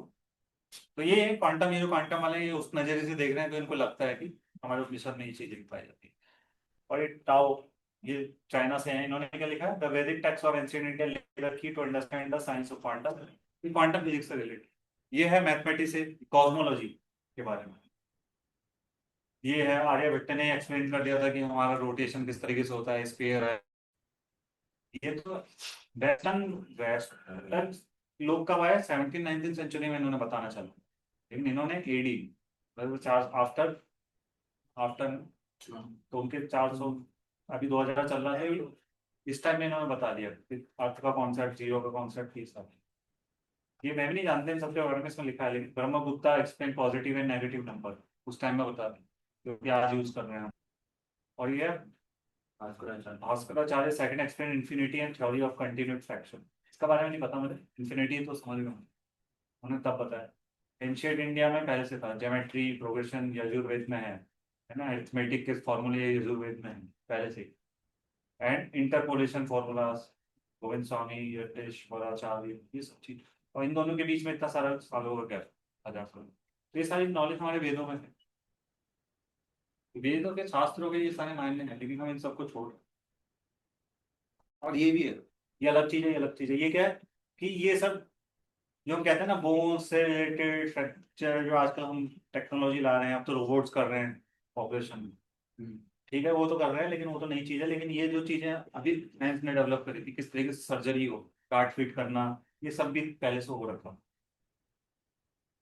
तो ये क्वांटम, ये जो क्वांटम वाले ये उस नजरिए से देख रहे हैं, तो इनको लगता है कि हमारे उपनिषद में ये चीजें भी पाई जाती है। और ये टाओ, ये चाइना से है, इन्होंने क्या लिखा है, the Vedic text of ancient India की to understand the science of quantum. ये क्वांटम फिजिक्स से रिलेटेड, ये है मैथमेटिक्स से कॉस्मोलॉजी के बारे में। ये है आर्यभट्ट ने एक्सप्लेन कर दिया था कि हमारा रोटेशन किस तरीके से होता है, स्फीयर है। ये तो वेस्टर्न लोग का है 17th-19th सेंचुरी में इन्होंने बताना चालू, लेकिन इन्होंने एडी मतलब चार आफ्टर आफ्टर, तो उनके 400, अभी 2000 चल रहा है, इस टाइम में इन्होंने बता दिया कि अर्थ का कॉन्सेप्ट, जीरो का कॉन्सेप्ट, ये सब। ये मैं भी नहीं जानते इन सबके बारे में, इसमें लिखा है, लेकिन Brahmagupta explain positive and negative number उस टाइम में बता दी, जो कि आज यूज कर रहे हैं। और ये Bhaskaracharya second explain infinity and theory of continued fraction. इसका बारे में नहीं पता मुझे, इंफिनिटी तो समझ गया, उन्हें तब पता है। एंशिएंट इंडिया में पहले से था, ज्योमेट्री प्रोग्रेशन यजुर्वेद में है ना, अरिथमेटिक के फॉर्मूले यजुर्वेद में है पहले से। एंड इंटरपोलेशन फॉर्मूलाज, गोविंद स्वामी, यतीश वराचार्य, ये सब चीज। और इन दोनों के बीच में इतना सारा सालों का गैप, 1000 साल। तो ये सारी नॉलेज हमारे वेदों में है, वेदों के शास्त्रों के ये सारे मायने हैं, लेकिन हम इन सबको छोड़। और ये भी है, ये अलग चीज है, ये अलग चीज है। ये क्या है कि ये सब जो हम कहते हैं ना बोन से रिलेटेड स्ट्रक्चर, जो आजकल हम टेक्नोलॉजी ला रहे हैं, अब तो रोबोट्स कर रहे हैं ऑपरेशन, ठीक है, वो तो कर रहे हैं, लेकिन वो तो नई चीज है। लेकिन ये जो चीजें अभी साइंस ने डेवलप करी थी, किस तरीके से सर्जरी हो, काट फिट करना, ये सब भी पहले से हो रखा।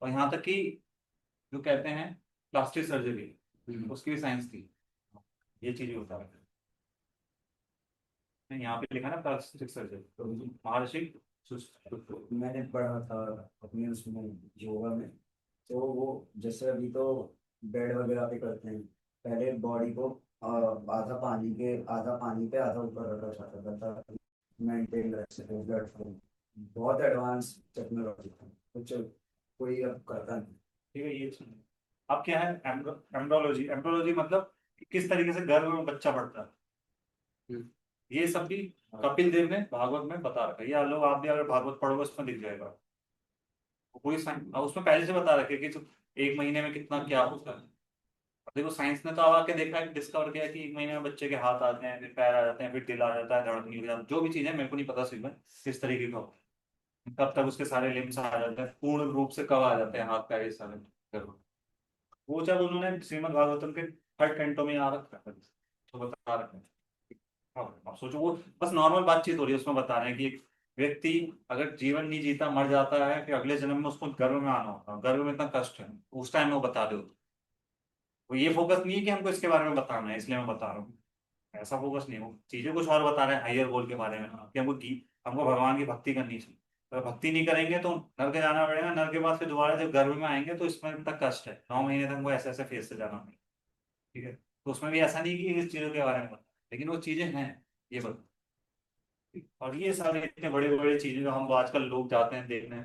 और यहाँ तक कि जो कहते हैं प्लास्टिक सर्जरी, उसकी भी साइंस थी, ये चीज भी होता है। यहाँ पे लिखा ना प्लास्टिक सर्जरी, महर्षि मैंने पढ़ा था अपने उसमें योगा में, तो वो जैसे अभी तो बेड वगैरह पे करते हैं, पहले बॉडी को आधा पानी पे आधा ऊपर रखा जाता था, मेंटेन रख सके ब्लड फ्लो। बहुत एडवांस टेक्नोलॉजी था, कुछ कोई अब करता नहीं। ठीक है, ये चीज। अब क्या है, एम्ब्रोलॉजी, एम्ब्रोलॉजी मतलब कि किस तरीके से गर्भ में बच्चा बढ़ता है, ये सब भी कपिल देव ने भागवत में बता रखा है। ये लोग, आप भी अगर भागवत पढ़ोगे उसमें दिख जाएगा, कोई साइन उसमें पहले से बता रखे कि 1 महीने में कितना क्या होता है। देखो साइंस ने तो अब आके देखा है, डिस्कवर किया कि 1 महीने में बच्चे के हाथ आते हैं, फिर पैर आ जाते हैं, फिर दिल आ जाता है, धड़कन लग जाती है, जो भी चीजें मेरे को नहीं पता सिर्फ किस तरीके का होता है, कब तक उसके सारे लिम्स आ जाते हैं, पूर्ण रूप से कब आ जाते हैं हाथ पैर ये सारे जरूर। वो जब उन्होंने श्रीमद् भागवतम के थर्ड कैंटो में आ रखा है तो बता रखा है। हाँ, आप सोचो वो बस नॉर्मल बातचीत हो रही है, उसमें बता रहे हैं कि एक व्यक्ति अगर जीवन नहीं जीता मर जाता है, फिर अगले जन्म में उसको गर्भ में आना होता है, गर्भ में इतना कष्ट है, उस टाइम में वो बता दो। वो ये फोकस नहीं है कि हमको इसके बारे में बताना है इसलिए मैं बता रहा हूँ, ऐसा फोकस नहीं है, वो चीजें कुछ और बता रहे हैं हायर गोल के बारे में कि हमको भगवान की भक्ति करनी चाहिए। अगर भक्ति नहीं करेंगे तो नर्क जाना पड़ेगा, नर्क के बाद फिर दोबारा जब गर्भ में आएंगे तो इसमें इतना कष्ट है, 9 महीने तक वो ऐसे ऐसे फेस से जाना पड़ेगा। ठीक है, तो उसमें भी ऐसा नहीं कि इस चीजों के बारे में बता, लेकिन वो चीजें हैं ये बता। और ये सारे इतने बड़े बड़े चीजें जो हम आजकल लोग जाते हैं देखने,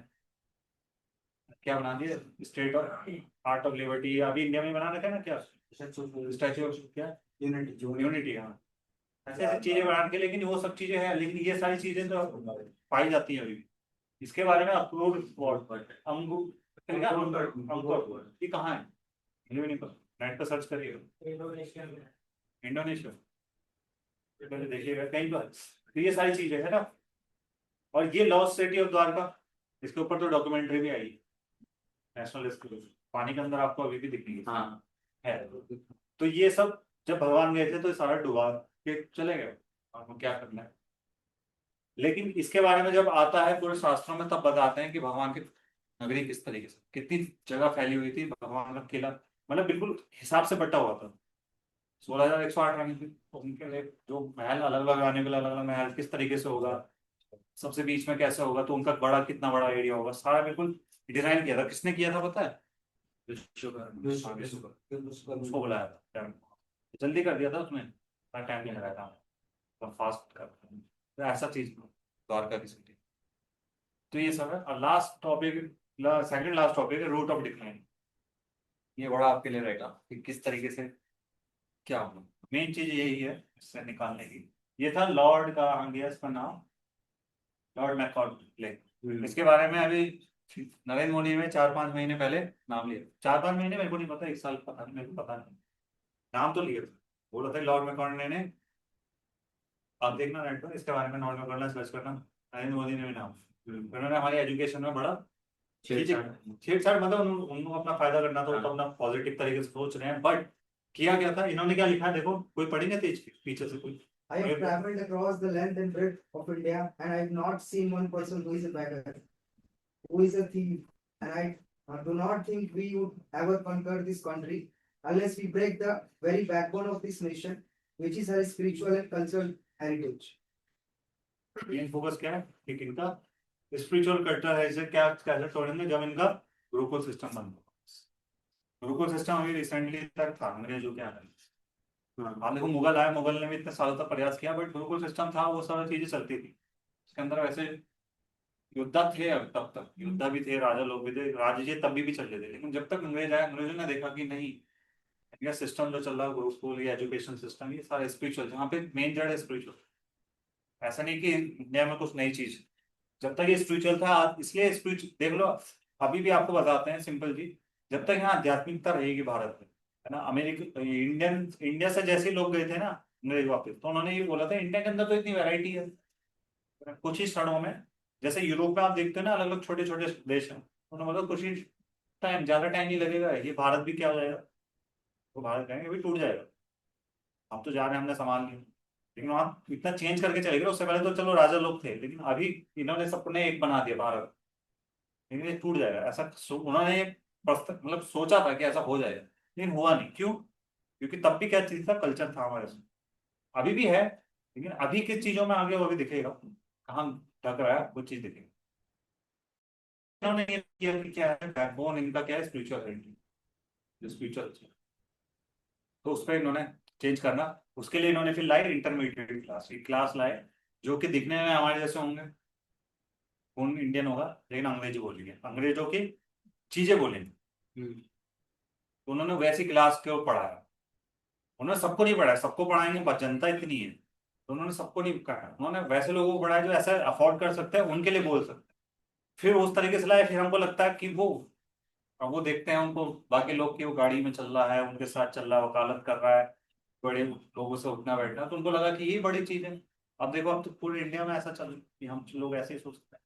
क्या बना दिए state of art of liberty, अभी इंडिया में बना रखा है ना क्या, स्टैचू ऑफ क्या यूनिटी, हाँ ऐसे ऐसी चीजें बना के, लेकिन वो सब चीजें हैं, लेकिन ये सारी चीजें तो पाई जाती हैं अभी भी। इसके बारे में अप्रूव्ड अंकुर ये कहाँ है, मुझे भी नहीं पता, नेट पर सर्च करिएगा, इंडोनेशिया पहले देखिएगा कहीं पर, तो ये सारी चीजें है ना। और ये लॉस्ट सिटी ऑफ द्वारका, इसके ऊपर तो डॉक्यूमेंट्री भी आई नेशनल स्कूल, पानी के अंदर आपको अभी भी दिखेगी हाँ है। तो ये सब जब भगवान गए थे तो ये सारा डुबा के चले गए, आपको क्या करना है। लेकिन इसके बारे में जब आता है पूरे शास्त्रों में तब बताते हैं कि भगवान की नगरी किस तरीके से कितनी जगह फैली हुई थी, भगवान का किला मतलब बिल्कुल हिसाब से बटा हुआ था, 16,108 रानी थी, तो उनके लिए जो महल अलग अलग आने वाला अलग अलग महल किस तरीके से होगा, सबसे बीच में कैसे होगा, तो उनका बड़ा कितना बड़ा एरिया होगा, सारा बिल्कुल डिजाइन किया था। किसने किया था पता है, विश्वकर्मा, उसको बुलाया था, जल्दी कर दिया था उसमें, टाइम नहीं लगाया था, फास्ट कर, तो ऐसा चीज द्वारका की सिटी। तो ये सब है। और last topic, second last topic है रूट ऑफ डिक्लाइन, ये बड़ा आपके लिए रहेगा कि किस तरीके से क्या होगा, मेन चीज यही है इससे निकालने की। ये था लॉर्ड का दिया इसका नाम, लॉर्ड मैकॉले, इसके बारे में अभी नरेंद्र मोदी में 4-5 महीने पहले नाम लिया, 4-5 महीने मेरे को नहीं पता, 1 साल पता नहीं, मेरे को पता नहीं, नाम तो लिया था, बोला था लॉर्ड मैकॉले ने, आप देखना नेट पर इसके बारे में, लॉर्ड मैकॉले सर्च करना, नरेंद्र मोदी ने भी नाम, उन्होंने हमारी एजुकेशन में बड़ा छेड़छाड़ मतलब उनको अपना फायदा करना था, वो तो अपना पॉजिटिव तरीके से सोच रहे हैं, बट किया क्या था, इन्होंने क्या लिखा है देखो, कोई पढ़ेंगे तेज पीछे से कोई। I have traveled across the length and breadth of India, and I have not seen one person who is a beggar, who is a thief, and I do not think we would ever conquer this country unless we break the very backbone of this nation, which is our spiritual and cultural heritage. Main focus क्या है कि इनका spiritual culture है, इसे क्या कैसे तोड़ेंगे, जब इनका गुरुकुल सिस्टम बंद होगा। गुरुकुल सिस्टम अभी रिसेंटली तक था अंग्रेजों के आने, हाँ देखो मुगल आए, मुगल ने भी इतने सालों तक प्रयास किया, बट गुरुकुल सिस्टम था, वो सारी चीजें चलती थी उसके अंदर। वैसे योद्धा थे, अब तब तक योद्धा भी थे, राजा लोग भी थे, राज्य तब भी चल रहे थे, लेकिन जब तक अंग्रेज आए, अंग्रेजों ने देखा कि नहीं, इनका सिस्टम जो चल रहा है गुरुकुल या एजुकेशन सिस्टम, ये सारा स्पिरिचुअल, जहाँ पे मेन जड़ है स्पिरिचुअल, ऐसा नहीं कि इंडिया में कुछ नई चीज, जब तक ये स्पिरिचुअल था, इसलिए स्पिरिचुअल देख लो, अभी भी आपको बताते हैं सिंपल जी, जब तक यहाँ आध्यात्मिकता रहेगी भारत में, है ना, अमेरिका इंडिया से जैसे लोग गए थे ना अंग्रेज वापस, तो उन्होंने ये बोला था इंडिया के अंदर तो इतनी वैरायटी है, कुछ ही क्षणों में, जैसे यूरोप में आप देखते हैं ना अलग अलग छोटे छोटे देश हैं, उन्होंने बोला कुछ ही टाइम, ज्यादा टाइम नहीं लगेगा, ये भारत भी क्या हो जाएगा, तो भारत कहेंगे अभी टूट जाएगा, हम तो जा रहे हैं, हमने संभाल लिया, लेकिन वहां इतना चेंज करके चले गए। उससे पहले तो चलो राजा लोग थे, लेकिन अभी इन्होंने सबने एक बना दिया भारत, लेकिन ये टूट जाएगा ऐसा उन्होंने मतलब सोचा था कि ऐसा हो जाएगा, लेकिन हुआ नहीं। क्यों? क्योंकि तब भी क्या चीज था, कल्चर था हमारे साथ, अभी भी है, लेकिन अभी किस चीजों में आगे वो भी दिखेगा, कहाँ ढक रहा है वो चीज दिखेगा। इन्होंने ये किया कि क्या है, बैकबोन इनका क्या है, स्पिरिचुअल जो स्पिरिचुअल, तो उस पर इन्होंने चेंज करना, उसके लिए इन्होंने फिर लाई इंटरमीडिएट क्लास, एक क्लास लाए जो कि दिखने में हमारे जैसे होंगे, कौन इंडियन होगा लेकिन अंग्रेजी बोलेंगे, अंग्रेजों की चीजें बोलेंगे, तो उन्होंने वैसी क्लास को पढ़ाया, उन्होंने सबको नहीं पढ़ाया, सबको पढ़ाएंगे बस जनता इतनी है, तो उन्होंने सबको नहीं पढ़ाया, उन्होंने वैसे लोगों को पढ़ाया जो ऐसा अफोर्ड कर सकते हैं, उनके लिए बोल सकते हैं, फिर उस तरीके से लाए, फिर हमको लगता है कि वो अब वो देखते हैं उनको बाकी लोग की वो गाड़ी में चल रहा है, उनके साथ चल रहा है, वकालत कर रहा है, बड़े लोगों से उठना बैठना, तो उनको लगा कि ये बड़ी चीज है। अब देखो अब तो पूरे इंडिया में ऐसा चल रहा है कि हम लोग ऐसे ही सोचते हैं।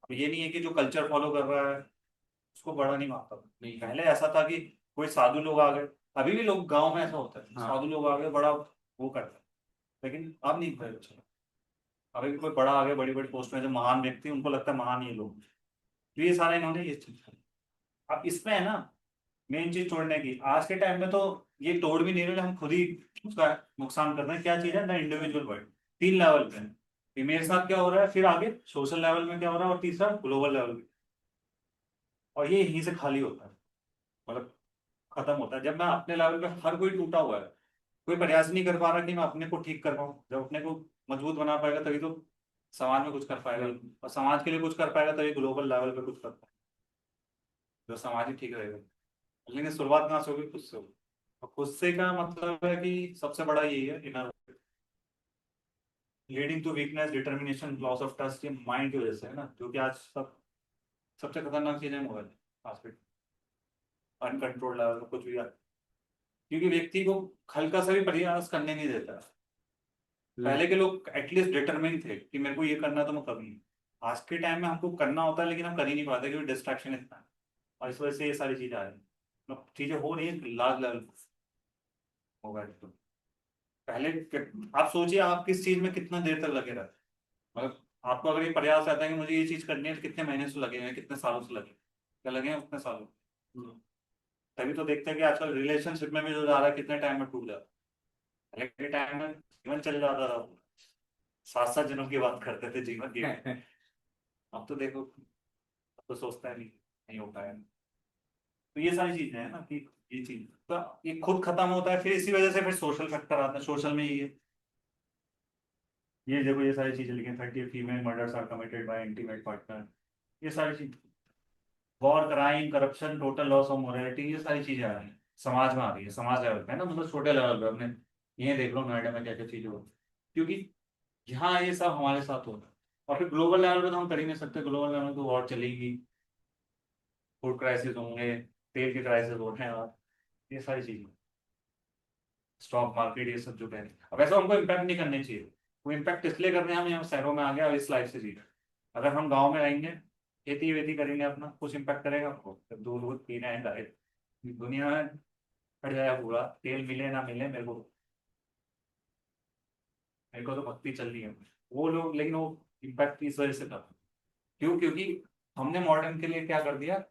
अब ये नहीं है कि जो कल्चर फॉलो कर रहा है उसको बड़ा नहीं मानता। नहीं, पहले ऐसा था कि कोई साधु लोग आ गए, अभी भी लोग गांव में ऐसा होता है, हाँ। साधु लोग आ गए बड़ा वो करते हैं, लेकिन अब नहीं भाई चलो। अभी भी कोई बड़ा आ गया, बड़ी बड़ी पोस्ट में जो महान व्यक्ति, उनको लगता है महान ये लोग, तो ये सारे इन्होंने ये चीज। अब इसमें है ना मेन चीज तोड़ने की, आज के टाइम में तो ये तोड़ भी नहीं रहे, हम खुद ही उसका नुकसान कर रहे हैं। क्या चीज है ना, इंडिविजुअल वर्ल्ड 3 लेवल पे है। ये मेरे साथ क्या हो रहा है, फिर आगे सोशल लेवल में क्या हो रहा है, और तीसरा ग्लोबल लेवल पे। और ये यहीं से खाली होता है, मतलब खत्म होता है जब मैं अपने लेवल पे, हर कोई टूटा हुआ है, कोई प्रयास नहीं कर पा रहा कि मैं अपने को ठीक कर पाऊँ। जब अपने को मजबूत बना पाएगा तभी तो समाज में कुछ कर पाएगा, और समाज के लिए कुछ कर पाएगा तभी ग्लोबल लेवल पे कुछ कर पाएगा, जो समाज ही ठीक रहेगा। लेकिन शुरुआत कहाँ से होगी, खुद से होगी। और खुद से का मतलब है कि सबसे बड़ा यही है, inner leading to weakness, determination, loss of trust, ये माइंड की वजह से है ना, जो कि आज सबसे खतरनाक चीज है मोबाइल, खासकर अनकंट्रोल लेवल में कुछ भी आता है। क्योंकि व्यक्ति को हल्का सा भी प्रयास करने नहीं देता। पहले के लोग एटलीस्ट डिटरमिन थे कि मेरे को ये करना है तो मैं करूंगा। आज के टाइम में हमको करना होता है लेकिन हम कर ही नहीं पाते क्योंकि डिस्ट्रैक्शन इतना है, और इस वजह से ये सारी चीजें आ रही हैं। मतलब चीजें हो रही है लार्ज लेवल मोबाइल पर। पहले आप सोचिए आप किस चीज में कितना देर तक लगे रहते, मतलब आपको अगर ये प्रयास रहता है कि मुझे ये चीज करनी है तो कितने महीने से लगे हैं, कितने सालों से लगे, क्या लगे हैं उतने सालों। तभी तो देखते हैं कि आजकल रिलेशनशिप में भी जो जा रहा है कितने टाइम में टूट जाता है। पहले के टाइम में जीवन चल जाता था, 7-7 जन्म की बात करते थे जीवन की। अब तो देखो, अब तो सोचता है नहीं हो पाएगा। तो ये सारी चीजें हैं ना कि ये चीज तो ये खुद खत्म होता है, फिर इसी वजह से फिर सोशल फैक्टर आता है। सोशल में ये देखो ये सारी चीजें लिखी, 30 female murders are committed by intimate partner, ये सारी चीज, war, crime, corruption, total loss of morality, ये सारी चीजें आ रही हैं समाज में, आ रही है समाज लेवल पे है ना, मतलब छोटे लेवल पे अपने ये देख लो नोएडा में क्या क्या चीजें हो रही हैं। क्योंकि यहाँ ये सब हमारे साथ हो रहा है। और फिर ग्लोबल लेवल पे तो हम कर ही नहीं सकते, ग्लोबल लेवल में तो वॉर चलेगी, फूड क्राइसिस होंगे, तेल के क्राइसिस हो रहे हैं, और ये सारी चीजें, स्टॉक मार्केट, ये सब जो कह रहे हैं। अब ऐसा हमको इम्पैक्ट नहीं करने चाहिए। वो इम्पैक्ट इसलिए कर रहे हैं, हम यहाँ शहरों में आ गए और इस लाइफ से जी रहे हैं। अगर हम गाँव में रहेंगे, खेती वेती करेंगे अपना, कुछ इम्पैक्ट करेगा आपको, जब दूध पीना है डायरेक्ट, दुनिया में हट जाएगा पूरा, तेल मिले ना मिले, मेरे को तो भक्ति चल रही है वो लोग, लेकिन वो इम्पैक्ट इस वजह से था। क्यों? क्योंकि हमने मॉडर्न के लिए क्या कर दिया,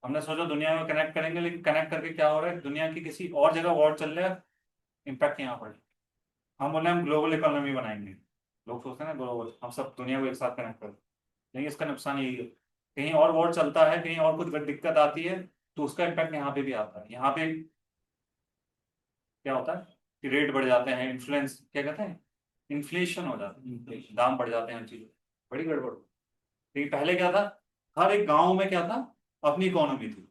हमने सोचा दुनिया में कनेक्ट करेंगे, लेकिन कनेक्ट करके क्या हो रहा है, दुनिया की किसी और जगह वॉर चल रहा है, इम्पैक्ट यहाँ पड़। हम बोले हम ग्लोबल इकोनॉमी बनाएंगे, लोग सोचते हैं ना ग्लोबल, हम सब दुनिया को एक साथ कनेक्ट कर, लेकिन इसका नुकसान यही है, कहीं और वॉर चलता है, कहीं और कुछ दिक्कत आती है, तो उसका इम्पैक्ट यहाँ पे भी आता है। यहाँ पे क्या होता है कि रेट बढ़ जाते हैं, इन्फ्लुएंस क्या कहते हैं, इन्फ्लेशन हो जाता है, दाम बढ़ जाते हैं हर चीजों, बड़ी गड़बड़। लेकिन पहले क्या था, हर एक गांव में क्या था, अपनी इकोनॉमी थी।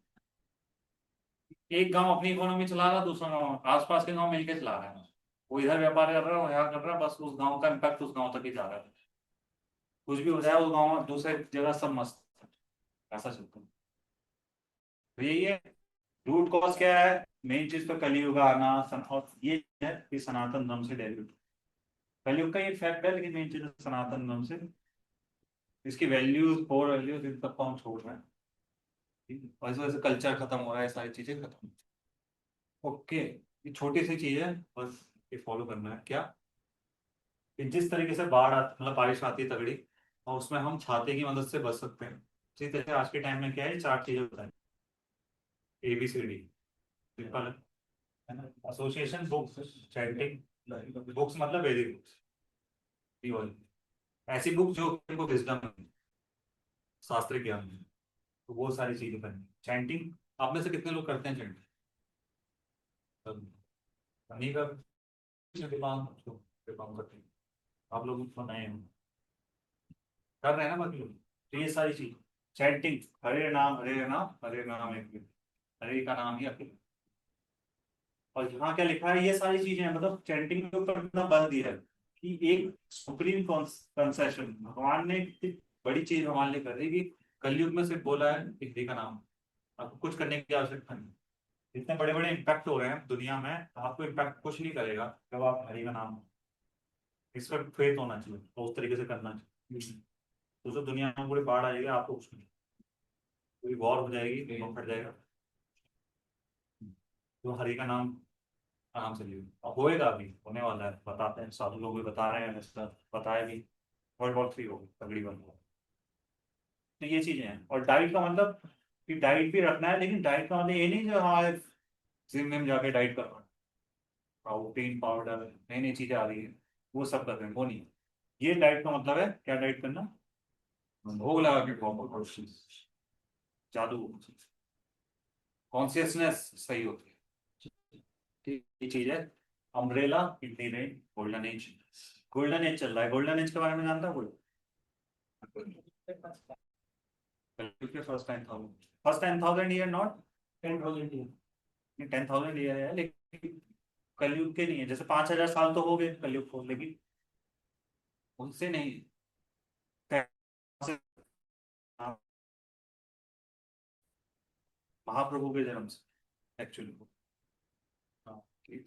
एक गांव अपनी इकोनॉमी चला रहा, दूसरा गांव, आसपास के गांव मिलकर चला रहा है, वो इधर व्यापार कर रहा है, वो यहाँ कर रहा है, बस उस गांव का इम्पैक्ट उस गांव तक ही जा रहा है। कुछ भी हो जाए उस गांव में, दूसरे जगह सब मस्त, ऐसा चलता है। तो यही है, रूट कॉज क्या है, मेन चीज तो कलयुग आना, और ये है कि सनातन धर्म से डेरिवेट, कलयुग का ये फैक्ट है, लेकिन मेन चीज सनातन धर्म से, इसकी वैल्यूज, कोर वैल्यूज, इन सबको हम छोड़ रहे हैं, ठीक है? और इस वजह से कल्चर खत्म हो रहा है, सारी चीजें खत्म। ओके, ये छोटी सी चीज है, बस ये फॉलो करना है क्या, कि जिस तरीके से बाढ़ मतलब बारिश आती है तगड़ी, और उसमें हम छाते की मदद से बच सकते हैं, इसी तरह से आज के टाइम में क्या है, 4 चीजें बताएं, ABCD, सिंपल है ना, एसोसिएशन, बुक्स, चैंटिंग, बुक्स मतलब वेदिक बुक्स, ऐसी बुक जो इनको विजडम है, शास्त्र ज्ञान है, तो वो सारी चीजें करनी। चैंटिंग, आप में से कितने लोग करते हैं चैंटिंग? नहीं कर, काम करते हैं आप लोग, तो नए हैं, कर रहे हैं ना बाकी लोग। तो ये सारी चीज, चैंटिंग, हरे नाम हरे नाम हरे नाम, एक हरे का नाम ही अकेले। और यहाँ क्या लिखा है, ये सारी चीजें हैं, मतलब चैंटिंग के ऊपर इतना बल दिया है कि एक सुप्रीम कंसेशन भगवान ने कितनी बड़ी चीज हमारे लिए कर दी, कि कलयुग में सिर्फ बोला है एक का नाम, आपको कुछ करने की आवश्यकता नहीं। इतने बड़े बड़े इम्पैक्ट हो रहे हैं दुनिया में, आपको इम्पैक्ट कुछ नहीं करेगा जब आप हरि का नाम, इस पर फेथ होना चाहिए तो उस तरीके से करना चाहिए। तो जो दुनिया में पूरी बाढ़ आएगी आपको कुछ नहीं, पूरी वॉर हो जाएगी, वो फट जाएगा। तो हरि का नाम आराम से लीजिए, और होएगा, अभी होने वाला है, बताते हैं, साधु लोग भी बता रहे हैं, इसका बताया भी। वर्ल्ड वॉर 3 होगी तगड़ी बंद हो। तो ये चीजें हैं। और डाइट का मतलब कि डाइट भी रखना है, लेकिन डाइट का मतलब ये नहीं जो हाँ जिम में जाके डाइट कर रहा है, प्रोटीन पाउडर नई नई चीजें आ रही है वो सब कर रहे हैं, वो नहीं। ये डाइट का मतलब है क्या, डाइट करना, भोग लगा के प्रॉपर जादू, कॉन्शियसनेस सही होती है। ठीक, ये चीज है। Umbrella, kidney rain, golden age. Golden age चल रहा है, गोल्डन एज के बारे में जानता है कोई? First 10,000 year, not 10,000 year. 10,000 year है, लेकिन कलयुग के नहीं है। जैसे 5,000 साल तो हो गए कलयुग को, लेकिन उनसे नहीं। महाप्रभु के जन्म से एक्चुअली। हाँ, तो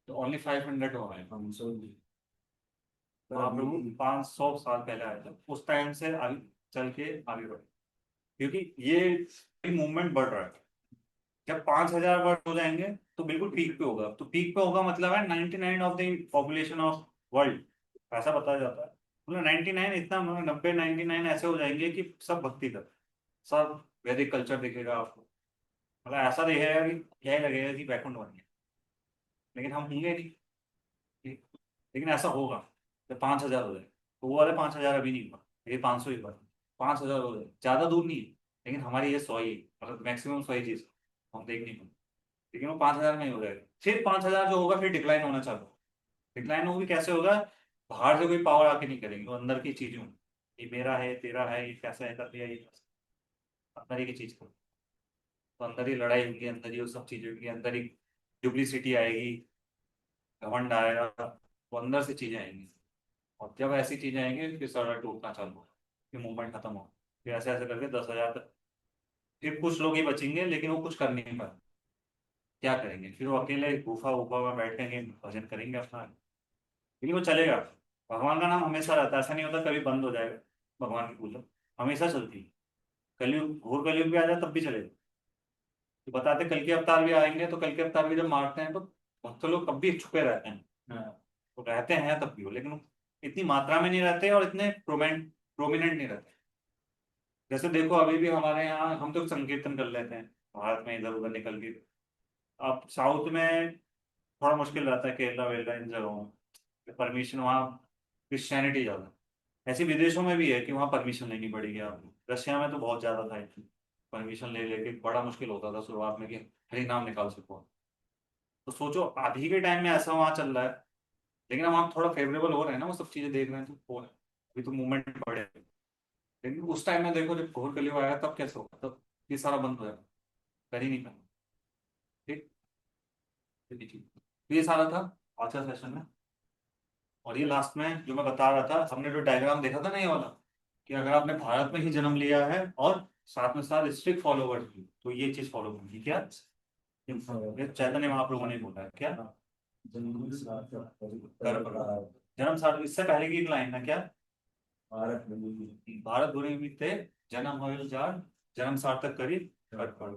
तो ओनली 500 हो रहा है। महाप्रभु 500 साल पहले आए थे, उस टाइम से आगे चल के आगे बढ़े, क्योंकि ये मूवमेंट बढ़ रहा है। जब 5,000 वर्ष हो जाएंगे तो बिल्कुल पीक पे होगा। तो पीक पे होगा मतलब है 99 of the population of world, ऐसा बताया जाता है। मतलब 99 इतना, मतलब 90-99 ऐसे हो जाएंगे कि सब भक्ति कर, सब वैदिक कल्चर दिखेगा आपको। मतलब ऐसा दिखेगा कि यही लगेगा कि बैकुंठ बन गया। लेकिन हम होंगे नहीं, ठीक? लेकिन ऐसा होगा जब 5,000 हो जाए। तो वो वाले 5,000 अभी नहीं हुआ, ये 500 ही हुआ। 5,000 हो जाए, ज्यादा दूर नहीं है। लेकिन हमारी ये 100 ही, मतलब मैक्सिमम 100 ही चीज हम देख नहीं पाए। लेकिन वो 5,000 में ही हो जाएगा। फिर 5,000 जो होगा, फिर डिक्लाइन होना चालू। डिक्लाइन होगी कैसे होगा? बाहर से कोई पावर आके नहीं करेगी, वो अंदर की चीजें होंगी। ये मेरा है, तेरा है, ये कैसा है कर दिया, ये अंदर ही की चीज को। तो अंदर ही लड़ाई होगी, अंदर ही वो सब चीजें होंगी, अंदर ही डुप्लीसिटी आएगी, घमंड आएगा। वो अंदर से चीजें आएंगी। और जब ऐसी चीजें आएंगी फिर सारा टूटना चालू होगा, फिर मूवमेंट खत्म हो। फिर ऐसे ऐसे करके 10,000 तक। फिर कुछ लोग ही बचेंगे, लेकिन वो कुछ कर नहीं पाए। क्या करेंगे फिर? वो अकेले गुफा गुफा में बैठेंगे, भजन करेंगे अपना, लेकिन वो चलेगा। भगवान का नाम हमेशा रहता है, ऐसा नहीं होता कभी बंद हो जाएगा। भगवान की पूजा हमेशा चलती है। कलयुग, घोर कलयुग भी आ जाए तब भी चलेगा। तो बताते कल के अवतार भी आएंगे, तो कल के अवतार भी जब मारते हैं तो भक्त लोग तब भी छुपे रहते हैं। तो रहते हैं तब भी वो, लेकिन इतनी मात्रा में नहीं रहते और इतने प्रोमिनेंट नहीं रहते। जैसे देखो अभी भी हमारे यहाँ हम तो संकीर्तन कर लेते हैं भारत में इधर उधर निकल के। अब साउथ में थोड़ा मुश्किल रहता है, केरला वेरला इन जगहों में परमिशन, वहाँ क्रिश्चियनिटी ज्यादा। ऐसे विदेशों में भी है कि वहाँ परमिशन लेनी पड़ेगी आपको। रशिया में तो बहुत ज्यादा था, परमिशन ले लेके बड़ा मुश्किल होता था शुरुआत में कि हरि नाम निकाल सको। तो सोचो अभी के टाइम में ऐसा वहाँ चल रहा है, लेकिन हम वहाँ थोड़ा फेवरेबल हो रहे हैं ना, वो सब चीजें देख रहे हैं तो हो रहा है। अभी तो मूवमेंट बढ़े। लेकिन उस टाइम में देखो जब घोर कलयुग आया तब कैसे होगा, तब ये सारा बंद हो जाएगा, कर ही नहीं पाएंगे। ठीक, ठीक, ठीक। तो ये सारा था आज का सेशन में। और ये लास्ट में जो मैं बता रहा था, हमने जो डायग्राम देखा था ना ये वाला, कि अगर आपने भारत में ही जन्म लिया है और साथ में साथ स्ट्रिक्ट फॉलोवर्स भी, तो ये चीज फॉलो होगी क्या? ये चैतन्य महाप्रभु ने बोला है क्या? कर पकड़। जन्म सार्थक, इससे पहले की लाइन है क्या? भारत भूमि में थे, जन्म हो जार, जन्म सार्थक करी कर पकड़।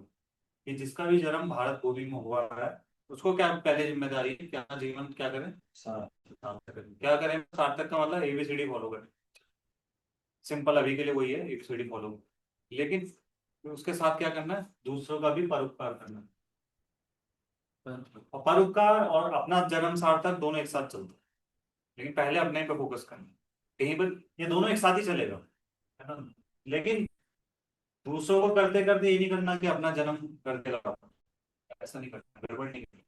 कि जिसका भी जन्म भारत भूमि में हुआ है, उसको क्या पहले जिम्मेदारी है, क्या जीवन क्या करें? सार्थक करें। क्या करें? सार्थक का मतलब एबीसीडी फॉलो करें। सिंपल अभी के लिए वही है, एबीसीडी फॉलो। लेकिन उसके साथ क्या करना है? दूसरों का भी परोपकार करना है। और परोपकार और अपना जन्म सार्थक दोनों एक साथ चलते हैं। लेकिन पहले अपने पे फोकस करना है। कहीं पर ये दोनों एक साथ ही चलेगा, है ना? लेकिन दूसरों को करते करते ये नहीं करना कि अपना जन्म करके लगा, ऐसा नहीं करना, गड़बड़ नहीं करना।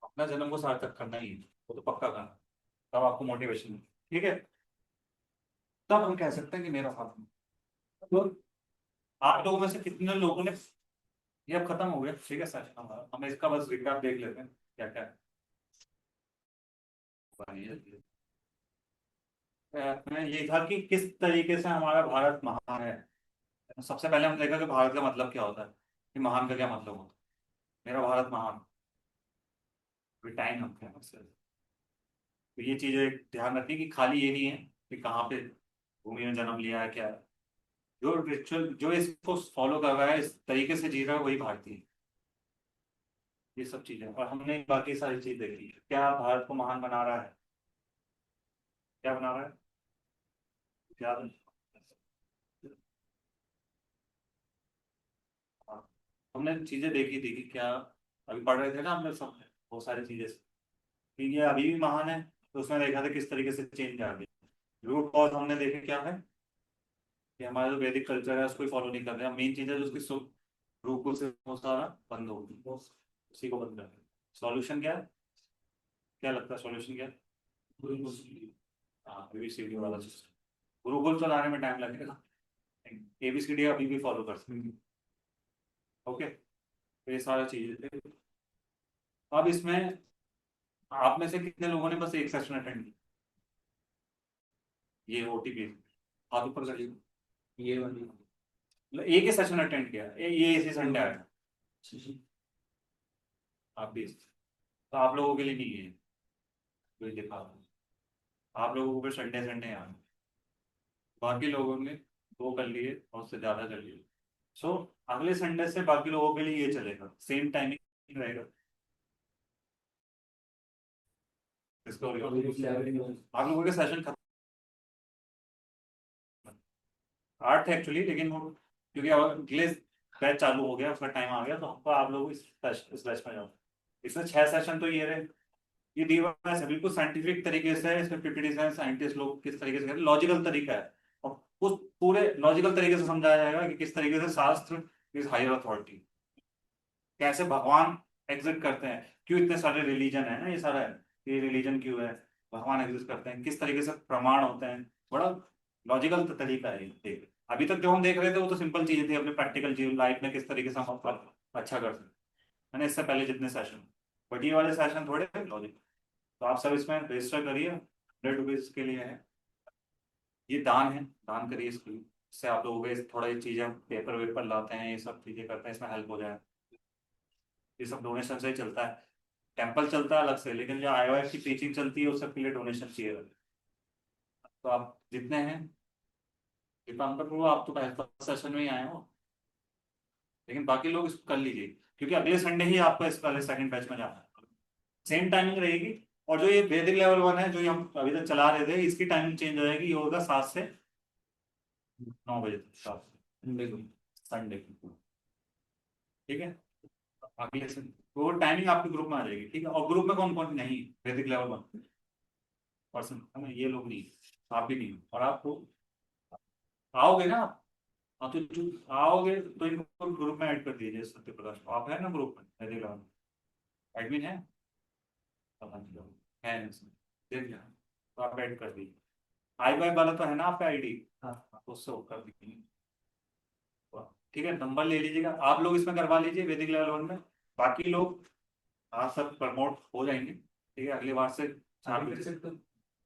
अपना जन्म को सार्थक करना ही है, वो तो पक्का करना। तब आपको मोटिवेशन है, ठीक है? तब हम कह सकते हैं कि मेरा साथ है। तो आप लोगों में से कितने लोगों ने, ये अब खत्म हो गया, ठीक है सर, हम इसका बस रिकैप देख लेते हैं क्या क्या है। मैं ये था कि किस तरीके से हमारा भारत महान है सबसे पहले हम देखा कि भारत का मतलब क्या होता है, कि महान का क्या मतलब होता है। मेरा भारत महान, टाइम लगता है अक्सर। तो ये चीजें ध्यान रखनी कि खाली ये नहीं है कि कहाँ पे भूमि में जन्म लिया है, क्या है। जो रिचुअल, जो इसको फॉलो कर रहा है, इस तरीके से जी रहा है, वही भारतीय है। ये सब चीजें, और हमने बाकी सारी चीज देखी। क्या भारत को महान बना रहा है? क्या बना रहा है? क्या? हाँ, हमने चीजें देखी थी कि क्या, अभी पढ़ रहे थे ना हम लोग सब, बहुत सारी चीजें कि ये अभी भी महान है। तो उसमें देखा था किस तरीके से चेंज आ गया। रूट कॉज हमने देखे क्या है, कि हमारा जो वैदिक कल्चर है उसको फॉलो नहीं कर रहे हैं। मेन चीज है जो उसकी रूप से वो सारा बंद हो गया, उसी को बंद कर। सॉल्यूशन क्या है? क्या लगता है सॉल्यूशन क्या है? हाँ, ABCD वाला सिस्टम। गुरुकुल चलाने में टाइम लगेगा, ABCD अभी भी फॉलो कर सकते हैं। ओके, तो ये सारा चीजें थे। अब इसमें आप में से कितने लोगों ने बस एक सेशन अटेंड किया? ये OTP हाथ ऊपर करिए। ये वाली मतलब एक ही सेशन अटेंड किया, ये इसी संडे आया। आप भी, तो आप लोगों के लिए नहीं है कोई देखा, आप लोगों को संडे संडे आना। बाकी लोगों ने दो कर लिए और उससे ज्यादा कर लिए। सो अगले संडे से बाकी लोगों के लिए ये चलेगा, सेम टाइमिंग रहेगा। इसको आप लोगों के सेशन खत्म 8 थे एक्चुअली, लेकिन वो क्योंकि अगले बैच चालू हो गया, उसका टाइम आ गया, तो हमको आप लोग इस बैच में जाओ। इसमें 6 सेशन तो ये रहे। ये डिवाइस है बिल्कुल साइंटिफिक तरीके से है, इसमें PPT से साइंटिस्ट लोग किस तरीके से, लॉजिकल तरीका है। और उस पूरे लॉजिकल तरीके से समझाया जाएगा कि किस तरीके से शास्त्र इज हायर अथॉरिटी, कैसे भगवान एग्जिस्ट करते हैं, क्यों इतने सारे रिलीजन है ना, ये सारा है, ये रिलीजन क्यों है, भगवान एग्जिस्ट करते हैं, किस तरीके से प्रमाण होते हैं। बड़ा लॉजिकल तरीका है ये देख। अभी तक जो हम देख रहे थे वो तो सिंपल चीजें थी, अपने प्रैक्टिकल जीवन लाइफ में किस तरीके से हम अच्छा कर सकते हैं, मैंने इससे पहले जितने सेशन। बट ये वाले सेशन थोड़े लॉजिक। तो आप सब इसमें रजिस्टर करिए, ₹100 के लिए है। ये दान है, दान करिए इसके लिए। इससे आप लोगों के थोड़ा ये चीजें पेपर वेपर लाते हैं, ये सब चीजें करते हैं, इसमें हेल्प हो जाए। ये सब डोनेशन से ही चलता है। टेम्पल चलता है अलग से, लेकिन जो IOF की टीचिंग चलती है उस सबके लिए डोनेशन चाहिए। तो आप जितने हैं, दीपांकर प्रभु आप तो पहले सेशन में ही आए हो, लेकिन बाकी लोग इसको कर लीजिए, क्योंकि अगले संडे ही आपको इस वाले सेकंड बैच में जाना है। सेम टाइमिंग रहेगी। और जो ये वैदिक लेवल 1 है, जो ये हम अभी तक चला रहे थे, इसकी टाइमिंग चेंज हो जाएगी। ये होगा 7 से 9 बजे तक, 7 से संडे को। ठीक है, अगले से वो टाइमिंग आपके ग्रुप में आ जाएगी। ठीक है, और ग्रुप में कौन कौन नहीं वैदिक लेवल 1 पर्सन, हमें ये लोग नहीं, आप भी नहीं, और आपको आओगे ना आप। हाँ, तो जो आओगे तो इनको ग्रुप में ऐड कर दीजिए। सत्य प्रकाश को, आप है ना ग्रुप में वैदिक लेवल एडमिन है? पता नहीं लोग है नहीं इसमें, देख लिया तो आप ऐड कर दीजिए। i5 वाला तो है ना आपका ID? हाँ, तो उससे वो कर दीजिए। ठीक है, नंबर ले लीजिएगा, आप लोग इसमें करवा लीजिए वैदिक लेवल 1 में। बाकी लोग आप सब प्रमोट हो जाएंगे। ठीक है, अगली बार से आप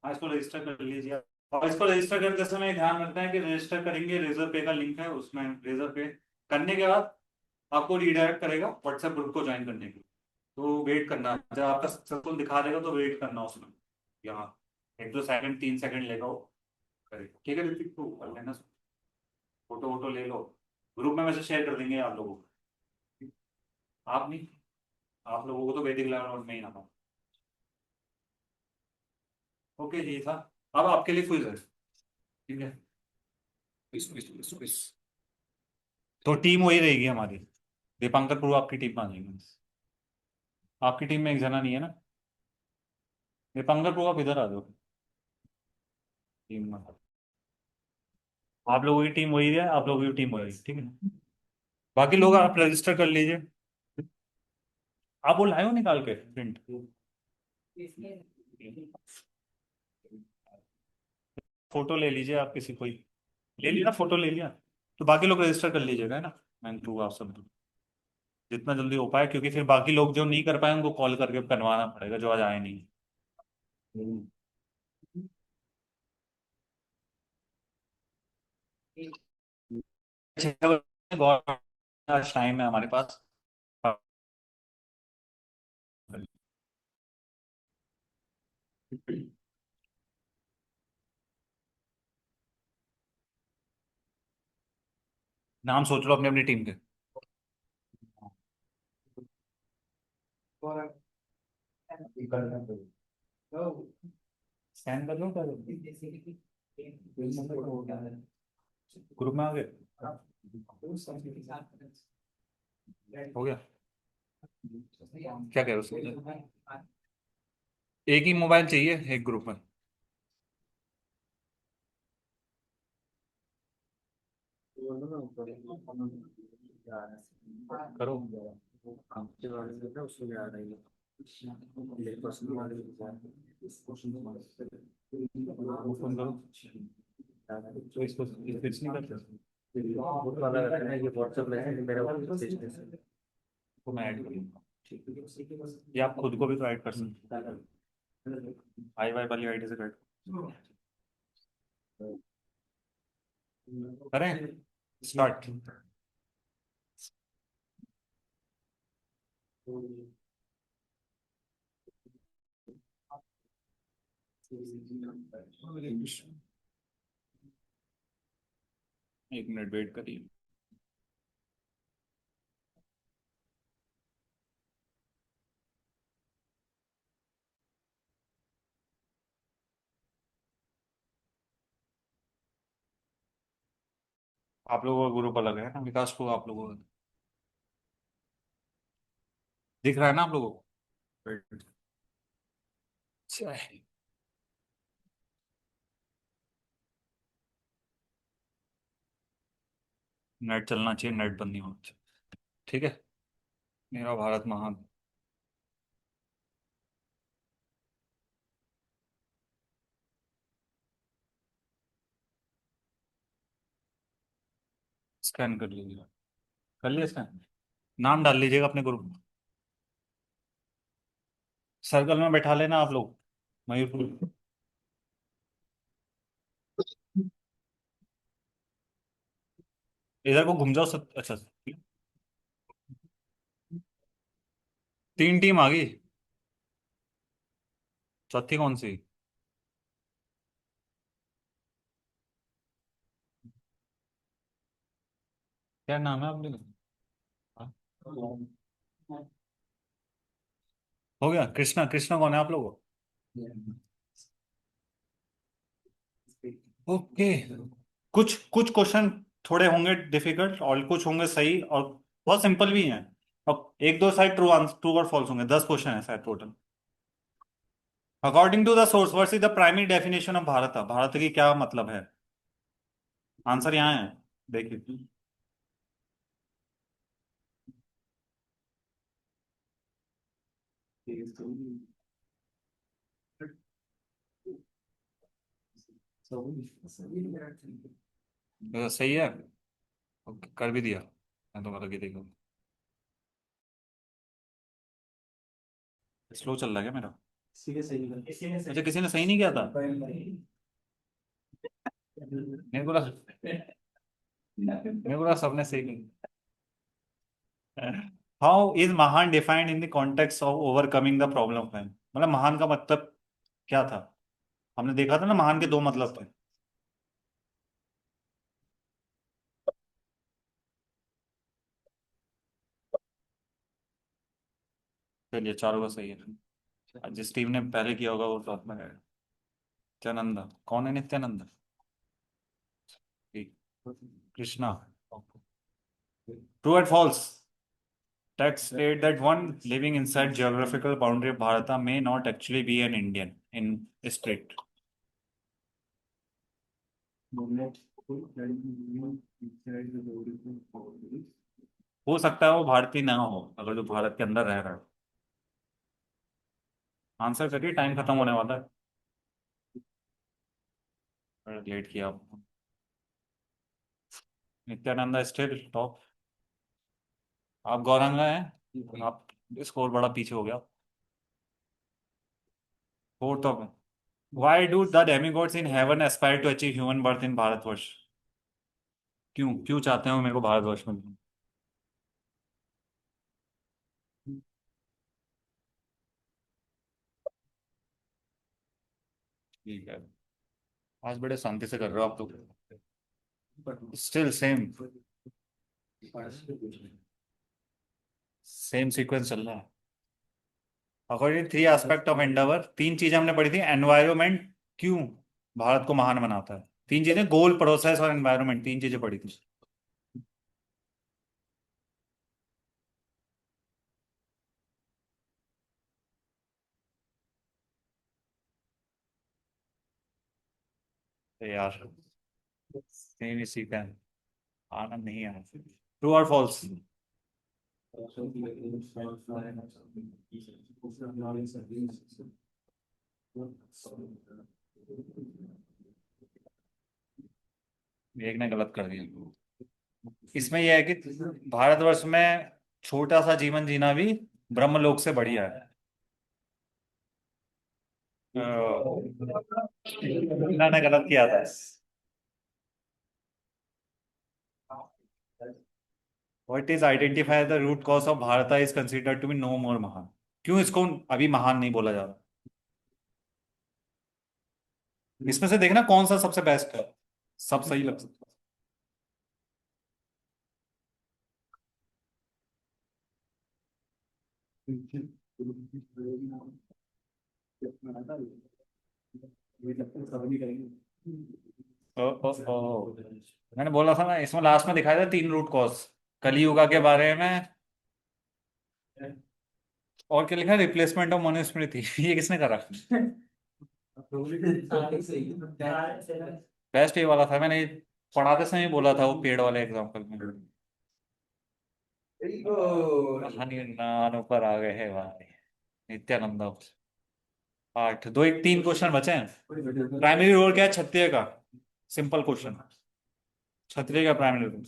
हाँ, इसको रजिस्टर कर लीजिए। और इसको रजिस्टर करते समय ध्यान रखना है कि रजिस्टर करेंगे, रेजर पे का लिंक है उसमें, रेजर पे करने के बाद आपको रिडायरेक्ट करेगा व्हाट्सएप ग्रुप को ज्वाइन करने के लिए। तो वेट करना, जब आपका सक्सेसफुल दिखा देगा तो वेट करना उसमें, यहाँ 1-2 सेकंड 3 सेकंड लेगा वो करेगा। ठीक है ऋतिक, तो कर लेना, फोटो वोटो ले लो, ग्रुप में मैसेज शेयर कर देंगे आप लोगों को। आप नहीं, आप लोगों को तो वैदिक लेवल में ही आना। ओके, ये था। अब आपके लिए क्विज है। ठीक है, क्विज तो टीम वही रहेगी हमारी। दीपांकर प्रो आपकी टीम में आ जाएगी। आपकी टीम में एक जना नहीं है ना? दीपांकर प्रो आप इधर आ जाओ टीम में। आप लोगों की टीम वही है, आप लोगों की टीम वही है, ठीक है। बाकी लोग आप रजिस्टर कर लीजिए। आप वो लाए हो निकाल के प्रिंट? फोटो ले लीजिए आप, किसी कोई ले लिया ना, फोटो ले लिया, तो बाकी लोग रजिस्टर कर लीजिएगा, है ना। मैं थ्रू आप सब जितना जल्दी हो पाए, क्योंकि फिर बाकी लोग जो नहीं कर पाए उनको कॉल करके करवाना पड़ेगा, जो आज आए नहीं। 6 बजे गौर आज टाइम है हमारे पास। नाम सोच लो अपनी अपनी टीम के। स्कैन कर लो ग्रुप में आ गए। हो गया। क्या कह रहे हो उसको? एक ही मोबाइल चाहिए एक ग्रुप में। करो। फोन करो। तो इसको फिक्स नहीं करते तो मैं ऐड करूँगा। या आप खुद को भी तो ऐड कर सकते आई वाई वाली आईडी से कर करें स्टार्ट। एक मिनट वेट करिए। आप लोगों का ग्रुप अलग है ना विकास को आप लोगों का दिख रहा है ना आप लोगों को। Wait. अच्छा है। नेट चलना चाहिए नेट बंद नहीं होना चाहिए। ठीक है। मेरा भारत महान। स्कैन कर लीजिए। कर लिया स्कैन। नाम डाल लीजिएगा अपने ग्रुप में। सर्कल में बैठा लेना आप लोग मयूर। इधर को घूम जाओ सब। अच्छा 3 टीम आ गई। चौथी कौन सी? क्या नाम है आपने? हाँ? हो गया। कृष्णा कृष्णा कौन है आप लोगों? ओके। कुछ कुछ क्वेश्चन थोड़े होंगे डिफिकल्ट और कुछ होंगे सही और बहुत सिंपल भी हैं। और एक दो शायद ट्रू और फॉल्स होंगे। 10 क्वेश्चन है शायद total. According to the source what is the primary definition of Bharat? Bharat की क्या मतलब है? आंसर यहाँ है देखिए। सही है। ओके कर भी दिया। मैं तो मतलब देखो स्लो चल रहा है क्या मेरा? अच्छा किसी ने सही नहीं किया था। मेरे को सबने सही नहीं। हाउ इज महान defined in the context of overcoming the problem man? मतलब महान का मतलब क्या था? हमने देखा था ना महान के 2 मतलब थे। चलिए चारों का सही है। जिस टीम ने पहले किया होगा वो टॉप में है। नित्यानंदा कौन है? नित्यानंदा ठीक। Krishna true and false? Text state that one living inside geographical boundary of Bharata may not actually be an Indian in spirit. हो सकता है वो भारतीय ना हो अगर जो भारत के अंदर रह रहा है। आंसर करिए टाइम खत्म होने वाला है। लेट किया आपने। Nityananda still top. आप गौरंगा हैं। आप स्कोर बड़ा पीछे हो गया। Fourth of Why do the demigods in heaven aspire to achieve human birth in Bharatvarsh? क्यों क्यों चाहते हैं वो मेरे को भारतवर्ष में? ठीक है, आज बड़े शांति से कर रहे हो आप तो, स्टिल सेम सेम सीक्वेंस चल रहा है। According three aspect of Endeavour, तीन चीजें हमने पढ़ी थी। एनवायरमेंट क्यों भारत को महान बनाता है, तीन चीजें, गोल, प्रोसेस और एनवायरमेंट, तीन चीजें पढ़ी थी। तो यार सेम ही सीक्वेंस, आनंद नहीं आया। ट्रू और फॉल्स? एक ने गलत कर दिया। इसमें यह है कि भारतवर्ष में छोटा सा जीवन जीना भी ब्रह्मलोक से बढ़िया है। इन्होंने गलत किया था। What is identify the root cause of Bharat is considered to be no more mahan? क्यों इसको अभी महान नहीं बोला जा रहा? इसमें से देखना कौन सा सबसे बेस्ट है, सब सही लग सकता है। मैंने बोला था ना, इसमें लास्ट में दिखाया था तीन रूट कॉज, कलियुगा के बारे में, और क्या लिखा है, रिप्लेसमेंट ऑफ मनुस्मृति। ये किसने करा? बेस्ट ये वाला था, मैंने पढ़ाते समय बोला था, वो पेड़ वाले एग्जाम्पल में। हनी नान ऊपर आ गए हैं भाई, नित्यानंद। आठ, दो, एक, तीन क्वेश्चन बचे हैं। प्राइमरी रोल क्या है क्षत्रिय का? सिंपल क्वेश्चन, क्षत्रिय का प्राइमरी रोल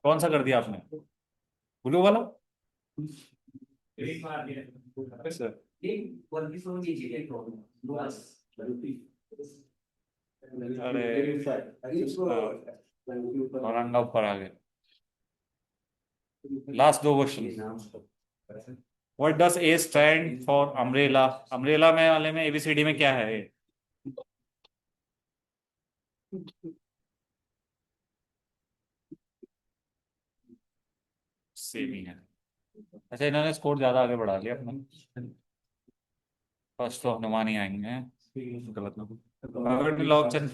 कौन सा कर दिया आपने? ब्लू वाला? सर अरे औरंगा ऊपर आ गए। लास्ट दो question. What does a stand for umbrella? Umbrella में वाले में एबीसीडी में क्या है? सेम ही है। अच्छा, इन्होंने स्कोर ज्यादा आगे बढ़ा लिया अपना। फर्स्ट तो हनुमान ही आएंगे, गलत ना हो। अगर लॉक चल,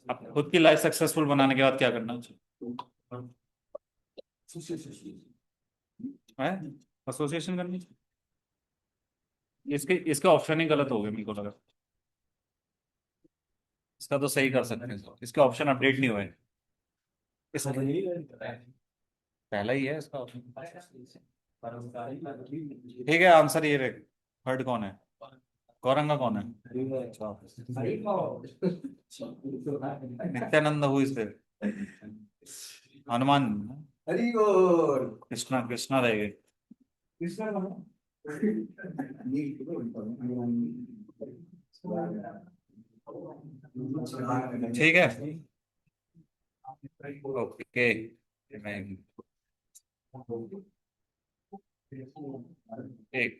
अब खुद की लाइफ सक्सेसफुल बनाने के बाद क्या करना है? एसोसिएशन करनी चाहिए। इसके इसके ऑप्शन ही गलत हो गए मेरे को लगा। इसका तो सही कर सकते हैं, इसके ऑप्शन अपडेट नहीं हुए। इसका पहला ही है इसका ऑप्शन। ठीक है, आंसर ये रहे। थर्ड कौन है? गौरंगा कौन है? Nityananda who is there? Hanuman. Hari बोल। कृष्णा, कृष्णा रह गए। ठीक है, ओके। एक